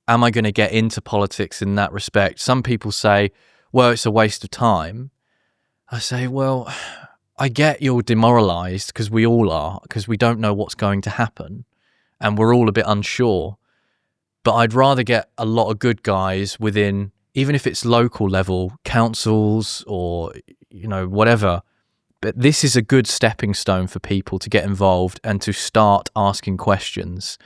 am I going to get into politics in that respect? Some people say, well, it's a waste of time. I say, well, I get you're demoralised because we all are, because we don't know what's going to happen and we're all a bit unsure. But I'd rather get a lot of good guys within, even if it's local level, councils or, whatever. But this is a good stepping stone for people to get involved and to start asking questions.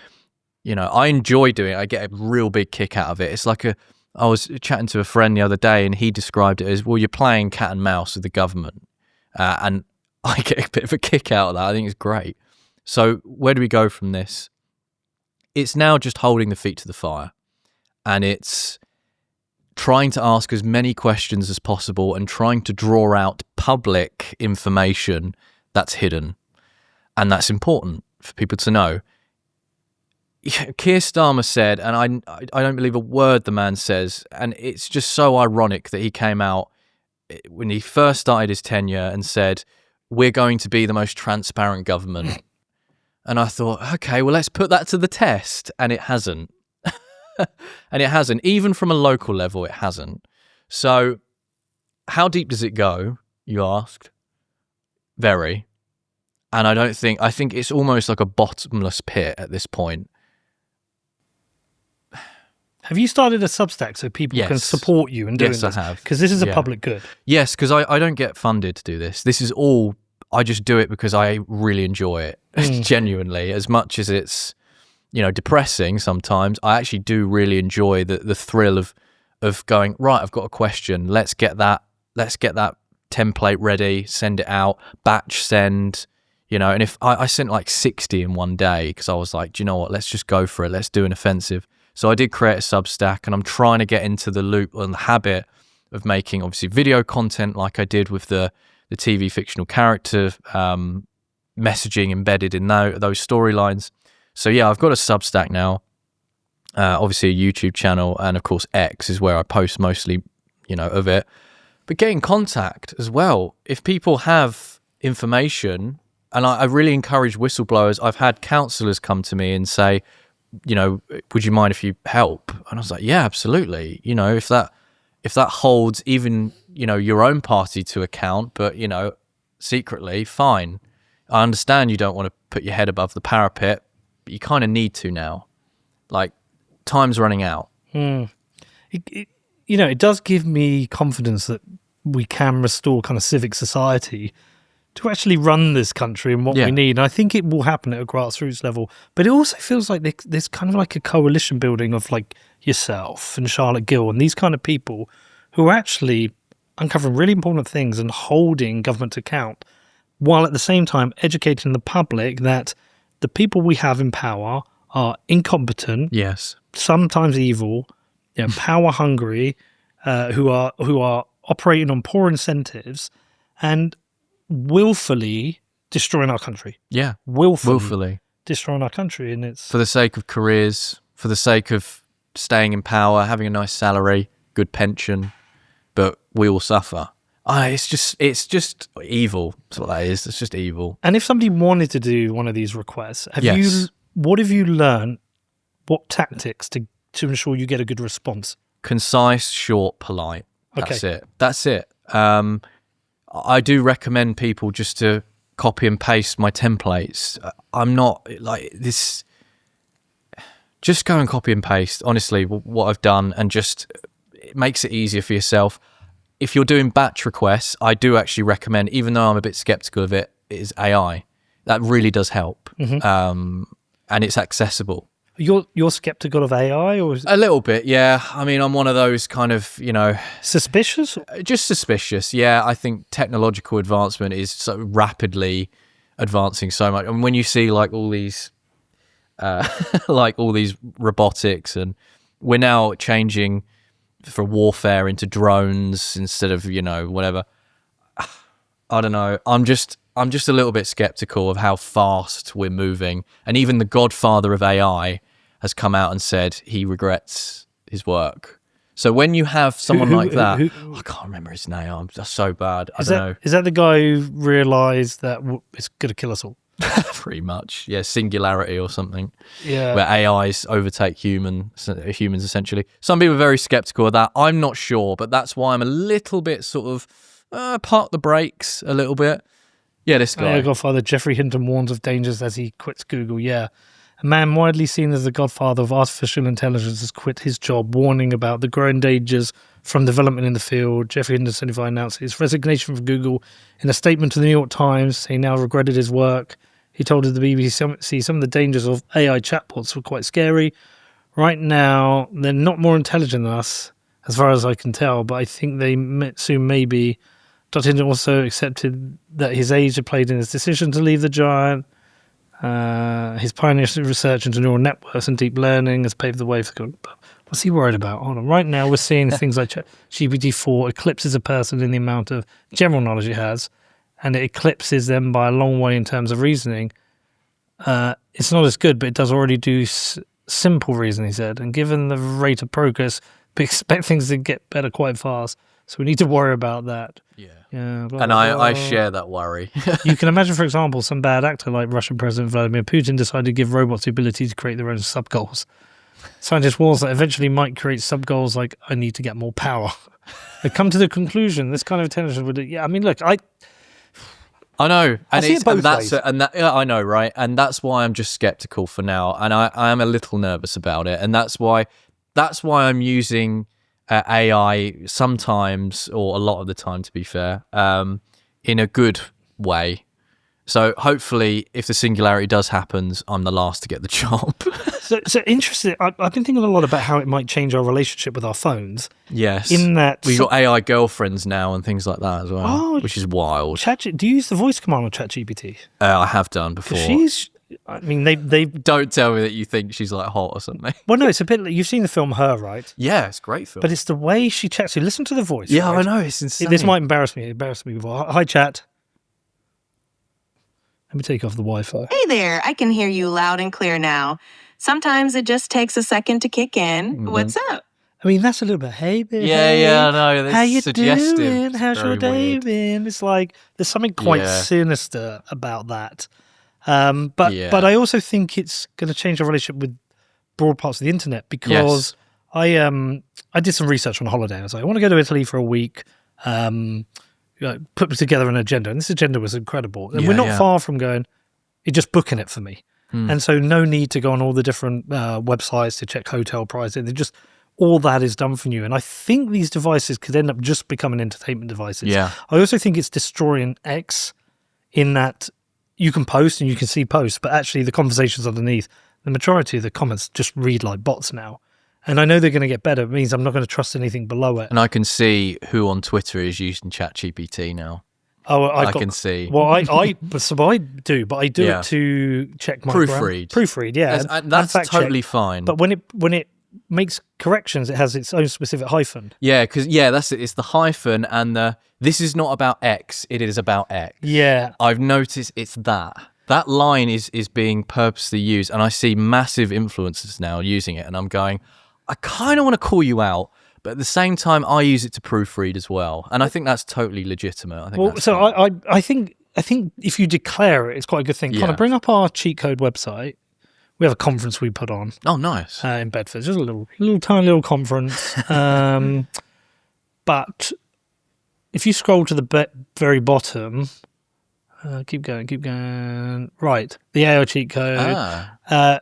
I enjoy doing it. I get a real big kick out of it. It's like I was chatting to a friend the other day and he described it as, well, you're playing cat and mouse with the government. And I get a bit of a kick out of that. I think it's great. So where do we go from this? It's now just holding the feet to the fire. And it's trying to ask as many questions as possible and trying to draw out public information that's hidden. And that's important for people to know. Keir Starmer said, and I don't believe a word the man says, and it's just so ironic that he came out when he first started his tenure and said, we're going to be the most transparent government. And I thought, okay, well, let's put that to the test. And it hasn't. And it hasn't. Even from a local level, it hasn't. So how deep does it go, you asked? Very. And I think it's almost like a bottomless pit at this point. Have you started a Substack so people can support you in doing this? Yes, I have. Because this is a public good. Yes, because I don't get funded to do this. This is all, I just do it because I really enjoy it, genuinely. As much as it's, depressing sometimes, I actually do really enjoy the thrill of going, right, I've got a question. Let's get that template ready, send it out, batch send, and if I sent like 60 in one day because I was like, do you know what, let's just go for it. Let's do an offensive. So I did create a Substack, and I'm trying to get into the loop and the habit of making, obviously, video content like I did with the TV fictional character, messaging embedded in those storylines. So yeah, I've got a Substack now, obviously a YouTube channel, and of course X is where I post mostly, of it. But get in contact as well. If people have information, and I really encourage whistleblowers. I've had counsellors come to me and say, would you mind if you help? And I was like, yeah, absolutely. If that holds even, your own party to account, but, secretly, fine. I understand you don't want to put your head above the parapet, but you kind of need to now. Like, time's running out. It does give me confidence that we can restore kind of civic society to actually run this country and what we need. And I think it will happen at a grassroots level. But it also feels like there's kind of like a coalition building of like yourself and Charlotte Gill and these kind of people who are actually uncovering really important things and holding government to account, while at the same time educating the public that the people we have in power are incompetent, sometimes evil, power hungry, who are operating on poor incentives and willfully destroying our country. Yeah, willfully destroying our country, and it's for the sake of careers, for the sake of staying in power, having a nice salary, good pension, but we all suffer. It's just evil. That's what that is. It's just evil. And if somebody wanted to do one of these requests, what have you learned? What tactics to ensure you get a good response? Concise, short, polite. That's it. I do recommend people just to copy and paste my templates. I'm not like this. Just go and copy and paste, honestly, what I've done, and it makes it easier for yourself. If you're doing batch requests, I do actually recommend, even though I'm a bit skeptical of it, is AI. That really does help. And it's accessible. You're skeptical of AI, or a little bit, yeah. I mean, I'm one of those kind of, suspicious. Just suspicious, yeah. I think technological advancement is so rapidly advancing so much, and when you see like all these, robotics, and we're now changing for warfare into drones instead of whatever. I don't know. I'm just a little bit skeptical of how fast we're moving, and even the godfather of AI has come out and said he regrets his work. So when you have someone like that, I can't remember his name. I'm just so bad. I don't know. Is that the guy who realised that it's going to kill us all? Pretty much, yeah. Singularity or something. Yeah. Where AIs overtake humans essentially. Some people are very skeptical of that. I'm not sure, but that's why I'm a little bit sort of park the brakes a little bit. Yeah, this guy. Godfather Geoffrey Hinton warns of dangers as he quits Google. Yeah. A man widely seen as the godfather of artificial intelligence has quit his job, warning about the growing dangers from development in the field. Geoffrey Hinton 75 announced his resignation from Google in a statement to the New York Times. He now regretted his work. He told the BBC some of the dangers of AI chatbots were quite scary. Right now, they're not more intelligent than us, as far as I can tell, but I think they soon may be. Dr. Hinton also accepted that his age had played in his decision to leave the giant. His pioneering research into neural networks and deep learning has paved the way for. What's he worried about? Hold on. Right now, we're seeing things like GPT-4 eclipses a person in the amount of general knowledge it has, and it eclipses them by a long way in terms of reasoning. It's not as good, but it does already do simple reasoning, he said. And given the rate of progress, we expect things to get better quite fast. So we need to worry about that. Yeah. And I share that worry. You can imagine, for example, some bad actor like Russian President Vladimir Putin decided to give robots the ability to create their own sub-goals. Scientists warn that eventually might create sub-goals like, I need to get more power. They come to the conclusion, this kind of intelligence would... Yeah, I mean, look, I know, I see it both ways. I know, right? And that's why I'm just skeptical for now, and I am a little nervous about it, and that's why I'm using AI sometimes, or a lot of the time, to be fair, in a good way. So hopefully, if the singularity does happen, I'm the last to get the job. So interesting. I've been thinking a lot about how it might change our relationship with our phones. Yes. In that we've got AI girlfriends now and things like that as well, which is wild. Do you use the voice command on ChatGPT? I have done before. They don't tell me that you think she's like hot or something. Well, no, it's a bit. You've seen the film Her, right? Yeah, it's a great film. But it's the way she chats. You listen to the voice. Yeah, right? I know, it's insane. This might embarrass me. It embarrassed me before. Hi, chat. Let me take off the Wi-Fi. Hey there, I can hear you loud and clear now. Sometimes it just takes a second to kick in. Mm-hmm. What's up? I mean, that's a little bit, hey there. Yeah, I know. That's how you suggestive. doing? How's your day weird. been? It's like, there's something quite sinister about that. But I also think it's going to change our relationship with broad parts of the internet, because I did some research on holiday. I was like, I want to go to Italy for a week, put together an agenda, and this agenda was incredible. And we're not far from just booking it for me. And so no need to go on all the different websites to check hotel prices. All that is done for you. And I think these devices could end up just becoming entertainment devices. Yeah. I also think it's destroying X in that you can post and you can see posts, but actually the conversations underneath, the majority of the comments just read like bots now. And I know they're going to get better. It means I'm not going to trust anything below it. And I can see who on Twitter is using ChatGPT now. Oh, I can see. Well, I do, but I do it to check my proofread, yeah. That's totally fine. But when it makes corrections, it has its own specific hyphen. Yeah, because that's it. It's the hyphen and this is not about X. It is about X. Yeah, I've noticed it's that. That line is being purposely used, and I see massive influencers now using it, and I'm going, I kind of want to call you out, but at the same time, I use it to proofread as well, and I think that's totally legitimate. I think if you declare it, it's quite a good thing. Yeah. Kind of bring up our cheat code website. We have a conference we put on. Oh, nice. In Bedford, just a little tiny little conference. But if you scroll to the very bottom, keep going. Right, the AI cheat code.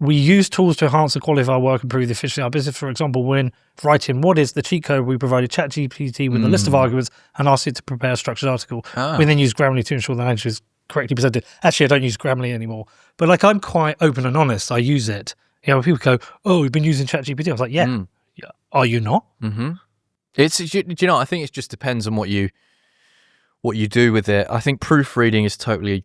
We use tools to enhance the quality of our work and improve the efficiency of our business. For example, when writing what is the cheat code, we provided ChatGPT with a list of arguments and asked it to prepare a structured article. We then use Grammarly to ensure the language is correctly presented. Actually, I don't use Grammarly anymore. But I'm quite open and honest. I use it. When people go, oh, we've been using ChatGPT. I was like, yeah. Are you not? Mm-hmm. Do you know, I think it just depends on what you do with it. I think proofreading is totally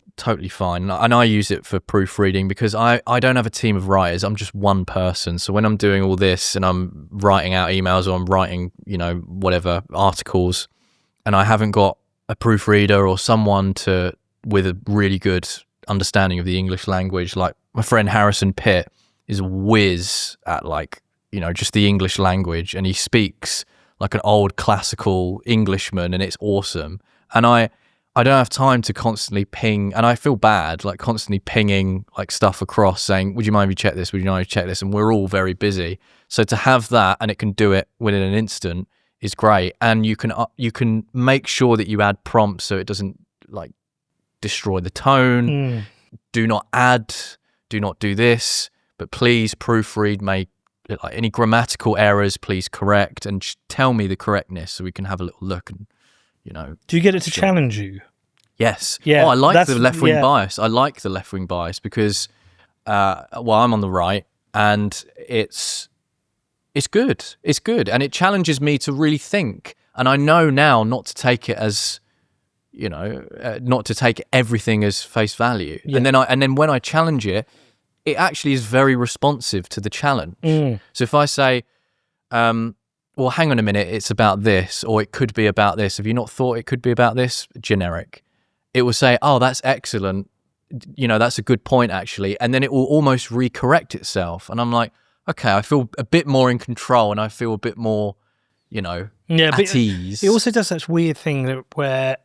fine. And I use it for proofreading because I don't have a team of writers. I'm just one person. So when I'm doing all this and I'm writing out emails or I'm writing, whatever, articles, and I haven't got a proofreader or someone with a really good understanding of the English language, like my friend Harrison Pitt is a whiz at just the English language, and he speaks like an old classical Englishman, and it's awesome. And I don't have time to constantly ping, and I feel bad, constantly pinging stuff across saying, would you mind if you check this? Would you mind if you check this? And we're all very busy. So to have that, and it can do it within an instant, is great. And you can make sure that you add prompts so it doesn't destroy the tone. Do not add, do not do this, but please proofread, make any grammatical errors, please correct, and tell me the correctness so we can have a little look and Do you get it to challenge you? Yes. Yeah. Oh, I like the left-wing bias. I like the left-wing bias because, I'm on the right, and it's good. It's good, and it challenges me to really think. And I know now not to take it as, not to take everything as face value. Yeah. And then when I challenge it, it actually is very responsive to the challenge. So if I say, well, hang on a minute, it's about this, or it could be about this. Have you not thought it could be about this? Generic. It will say, oh, that's excellent. That's a good point, actually. And then it will almost recorrect itself. And I'm like, okay, I feel a bit more in control, and I feel a bit more, at ease. It also does that weird thing where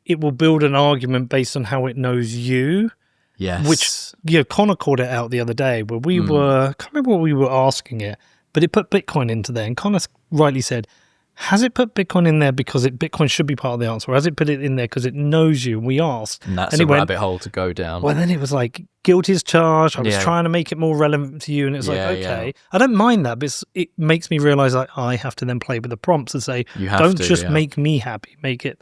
it will build an argument based on how it knows you. Yes. Which, Connor called it out the other day, where I can't remember what we were asking it, but it put Bitcoin into there, and Connor rightly said, has it put Bitcoin in there because Bitcoin should be part of the answer, or has it put it in there because it knows you? And we asked. And that's a rabbit hole to go down. Well, then it was like, guilty as charged. I was trying to make it more relevant to you. And it's I don't mind that, but it makes me realize that I have to then play with the prompts and say, don't just make me happy. Make it.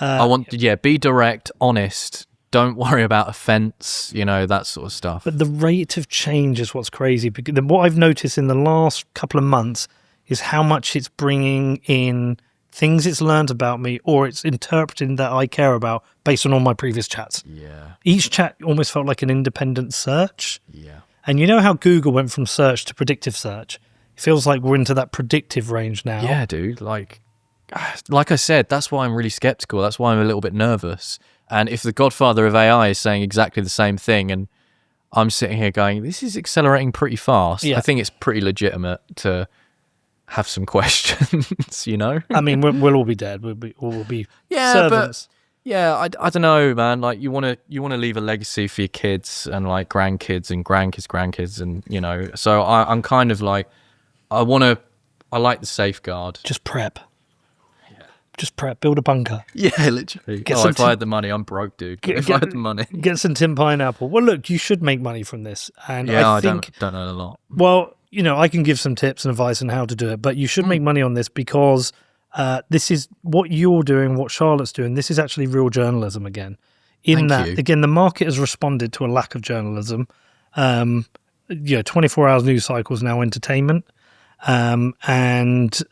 Be direct, honest. Don't worry about offense, that sort of stuff. But the rate of change is what's crazy. Because what I've noticed in the last couple of months is how much it's bringing in things it's learned about me, or it's interpreting that I care about based on all my previous chats. Yeah. Each chat almost felt like an independent search. Yeah. And you know how Google went from search to predictive search? It feels like we're into that predictive range now. Yeah, dude. Like I said, that's why I'm really skeptical. That's why I'm a little bit nervous. And if the godfather of AI is saying exactly the same thing, and I'm sitting here going, this is accelerating pretty fast, I think it's pretty legitimate to have some questions, I mean, we'll all be dead. We'll be servants. I don't know, man. Like you want to leave a legacy for your kids and like grandkids and grandkids, and So I'm kind of like, I like the safeguard. Just prep. Just prep, build a bunker. Yeah, literally. If I had the money, I'm broke, dude. If I had the money. Get some Tim Pineapple. Well, look, you should make money from this. And I think, don't know a lot. Well, I can give some tips and advice on how to do it, but you should make money on this because this is what you're doing, what Charlotte's doing. This is actually real journalism again. Again, the market has responded to a lack of journalism. 24 hours news cycles now entertainment. And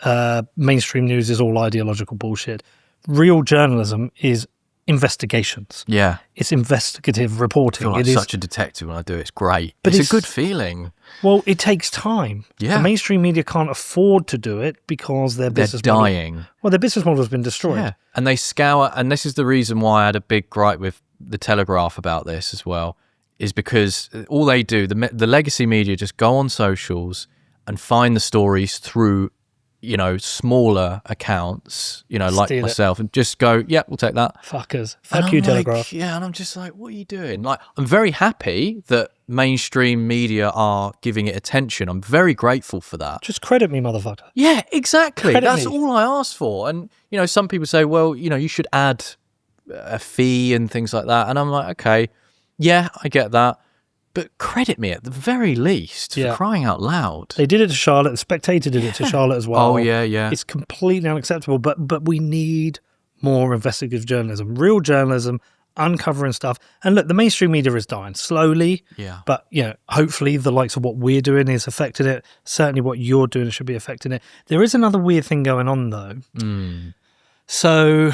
mainstream news is all ideological bullshit. Real journalism is investigations. Yeah. It's investigative reporting. I feel like such a detective when I do it. It's great. But it's a good feeling. Well, it takes time. Yeah. The mainstream media can't afford to do it because their business dying. Their business model has been destroyed. Yeah. And they scour, and this is the reason why I had a big gripe with the Telegraph about this as well, is because all they do, the legacy media just go on socials and find the stories through, smaller accounts, like Steal myself, and just go, yeah, we'll take that. Fuckers. Fuck you, Telegraph. And I'm just like, what are you doing? Like, I'm very happy that mainstream media are giving it attention. I'm very grateful for that. Just credit me, motherfucker. Yeah, exactly. That's me. all I asked for. And, some people say, well, you should add a fee and things like that. And I'm like, okay, yeah, I get that. But credit me at the very least for crying out loud. They did it to Charlotte. The Spectator did it to Charlotte as well. Oh, yeah. It's completely unacceptable. But we need more investigative journalism, real journalism, uncovering stuff. And look, the mainstream media is dying slowly. Yeah. But, hopefully the likes of what we're doing is affecting it. Certainly what you're doing should be affecting it. There is another weird thing going on, though. So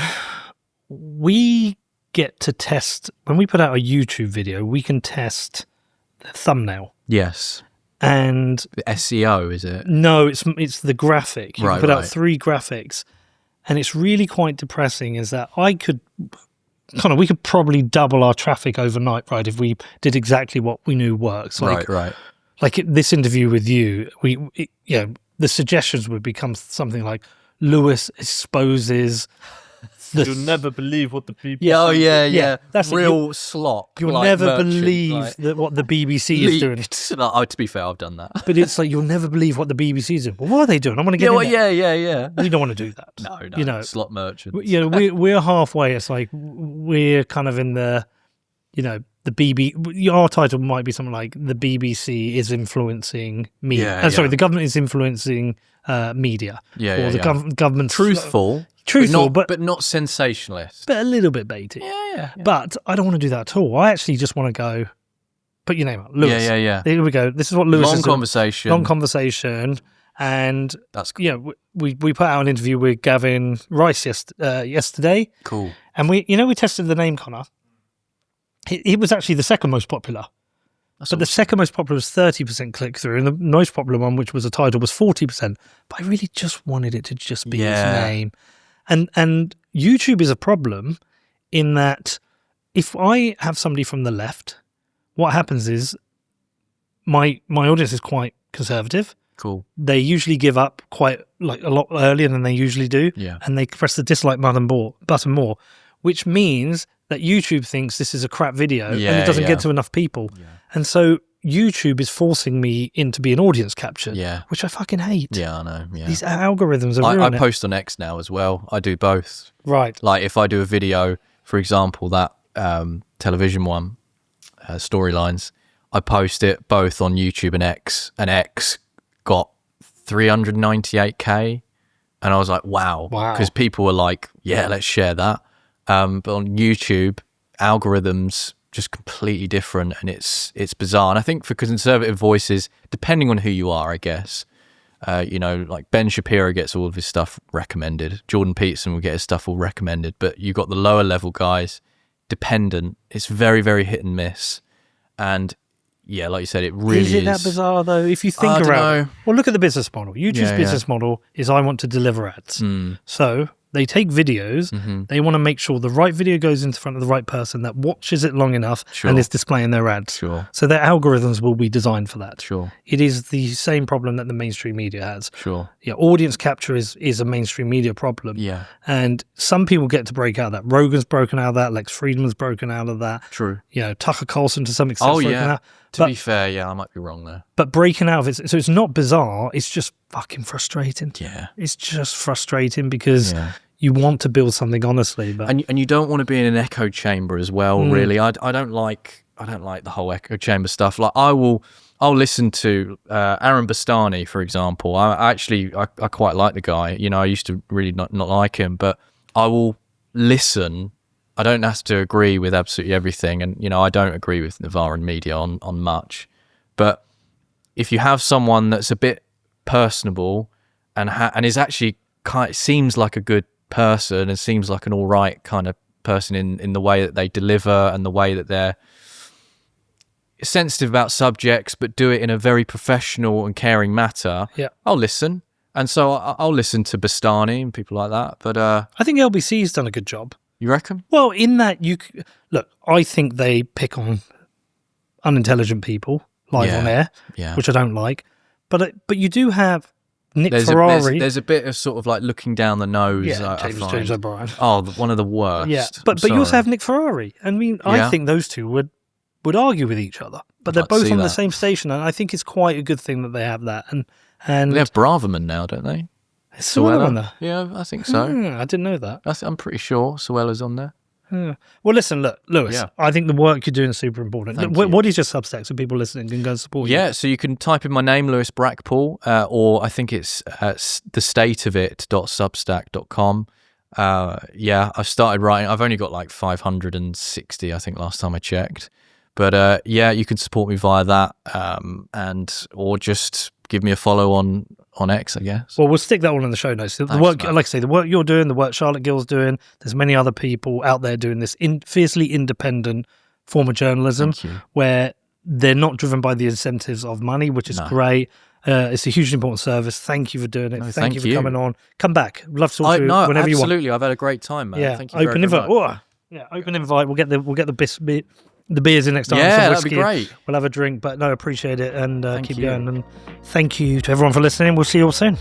we get to test, when we put out a YouTube video, we can test the thumbnail. Yes. And the SEO, is it? No, it's the graphic. You can put out 3 graphics. And it's really quite depressing is that we could probably double our traffic overnight, right, if we did exactly what we knew works. Right. Like this interview with you, the suggestions would become something like Lewis exposes You'll never believe what the BBC... Yeah. That's real slop. You'll never believe what the BBC is doing. To be fair, I've done that. But it's like, you'll never believe what the BBC is doing. Well, what are they doing? I want to get in there. Yeah. We don't want to do that. No. Slot merchants. We're halfway. It's like, we're kind of in the, the BBC... Our title might be something like, the BBC is influencing media. Sorry, the government is influencing media. The government's... Truthful, but not sensationalist. But a little bit baity. Yeah. But I don't want to do that at all. I actually just want to go, put your name up. Lewis. Yeah. Here we go. This is what Lewis is doing. Long conversation. And that's cool. We put out an interview with Gavin Rice yesterday. Cool. And we tested the name, Connor. It was actually the second most popular. The second most popular was 30% click-through, and the most popular one, which was a title, was 40%. But I really just wanted it to just be his name. And YouTube is a problem in that if I have somebody from the left, what happens is my audience is quite conservative. Cool. They usually give up quite a lot earlier than they usually do. Yeah. And they press the dislike button more, which means that YouTube thinks this is a crap video and it doesn't get to enough people. Yeah. And so YouTube is forcing me into being audience captured, which I fucking hate. Yeah, I know. Yeah. These algorithms are ruining I post on X now as well. I do both. Right. Like if I do a video, for example, that television one, Storylines, I post it both on YouTube and X got 398k, and I was like, wow. Because people were like, yeah, let's share that. But on YouTube, algorithms just completely different, and it's bizarre. And I think for conservative voices, depending on who you are, I guess, like Ben Shapiro gets all of his stuff recommended. Jordan Peterson will get his stuff all recommended. But you got the lower level guys, dependent. It's very, very hit and miss. And yeah, like you said, it really is. Is it that bizarre though? If you think around it. Well, look at the business model. YouTube's business model is I want to deliver ads. So they take videos, they want to make sure the right video goes into front of the right person that watches it long enough and is displaying their ads. So their algorithms will be designed for that. It is the same problem that the mainstream media has. Yeah, audience capture is a mainstream media problem. Yeah. And some people get to break out of that. Rogan's broken out of that. Lex Friedman's broken out of that. True. You know, Tucker Carlson to some extent. To be fair, I might be wrong there. But breaking out of it, so it's not bizarre, it's just fucking frustrating. Yeah. It's just frustrating because you want to build something honestly. But and you don't want to be in an echo chamber as well, really. I don't like the whole echo chamber stuff. Like I'll listen to Aaron Bastani, for example. I quite like the guy. You know, I used to really not like him, but I will listen. I don't have to agree with absolutely everything, and you know I don't agree with Navarre and media on much. But if you have someone that's a bit personable and is actually seems like a good person and seems like an all right kind of person in the way that they deliver and the way that they're sensitive about subjects, but do it in a very professional and caring manner, I'll listen. And so I'll listen to Bastani and people like that. But I think LBC's done a good job. You reckon? Well, in that look, I think they pick on unintelligent people live on air, which I don't like. But you do have Nick Ferrari. There's a bit of sort of like looking down the nose. James O'Brien. Oh, one of the worst. Yeah, but you also have Nick Ferrari. I mean, I think those two would argue with each other, but they're both on the same station, and I think it's quite a good thing that they have that. And they have Braverman now, don't they? Is Suella on there? Yeah, I think so. I didn't know that. I'm pretty sure Suella's on there. Well, listen, look, Lewis, I think the work you're doing is super important. What is your Substack so people listening can go and support you? Yeah, so you can type in my name, Lewis Brackpool, or I think it's thestateofit.substack.com. I've started writing. I've only got like 560, I think, last time I checked. But you can support me via that, or just give me a follow on X, I guess. Well, we'll stick that all in the show notes. Like I say, the work you're doing, the work Charlotte Gill's doing, there's many other people out there doing this fiercely independent form of journalism where they're not driven by the incentives of money, which is great. It's a hugely important service. Thank you for doing it. Thank you for coming on. Come back. Love to talk to you whenever you want. Absolutely. I've had a great time, man. Yeah. Thank you open invite. Open invite. We'll get the beers in next time. Yeah, that'd be great. We'll have a drink, but no, appreciate it and keep going. And thank you to everyone for listening. We'll see you all soon.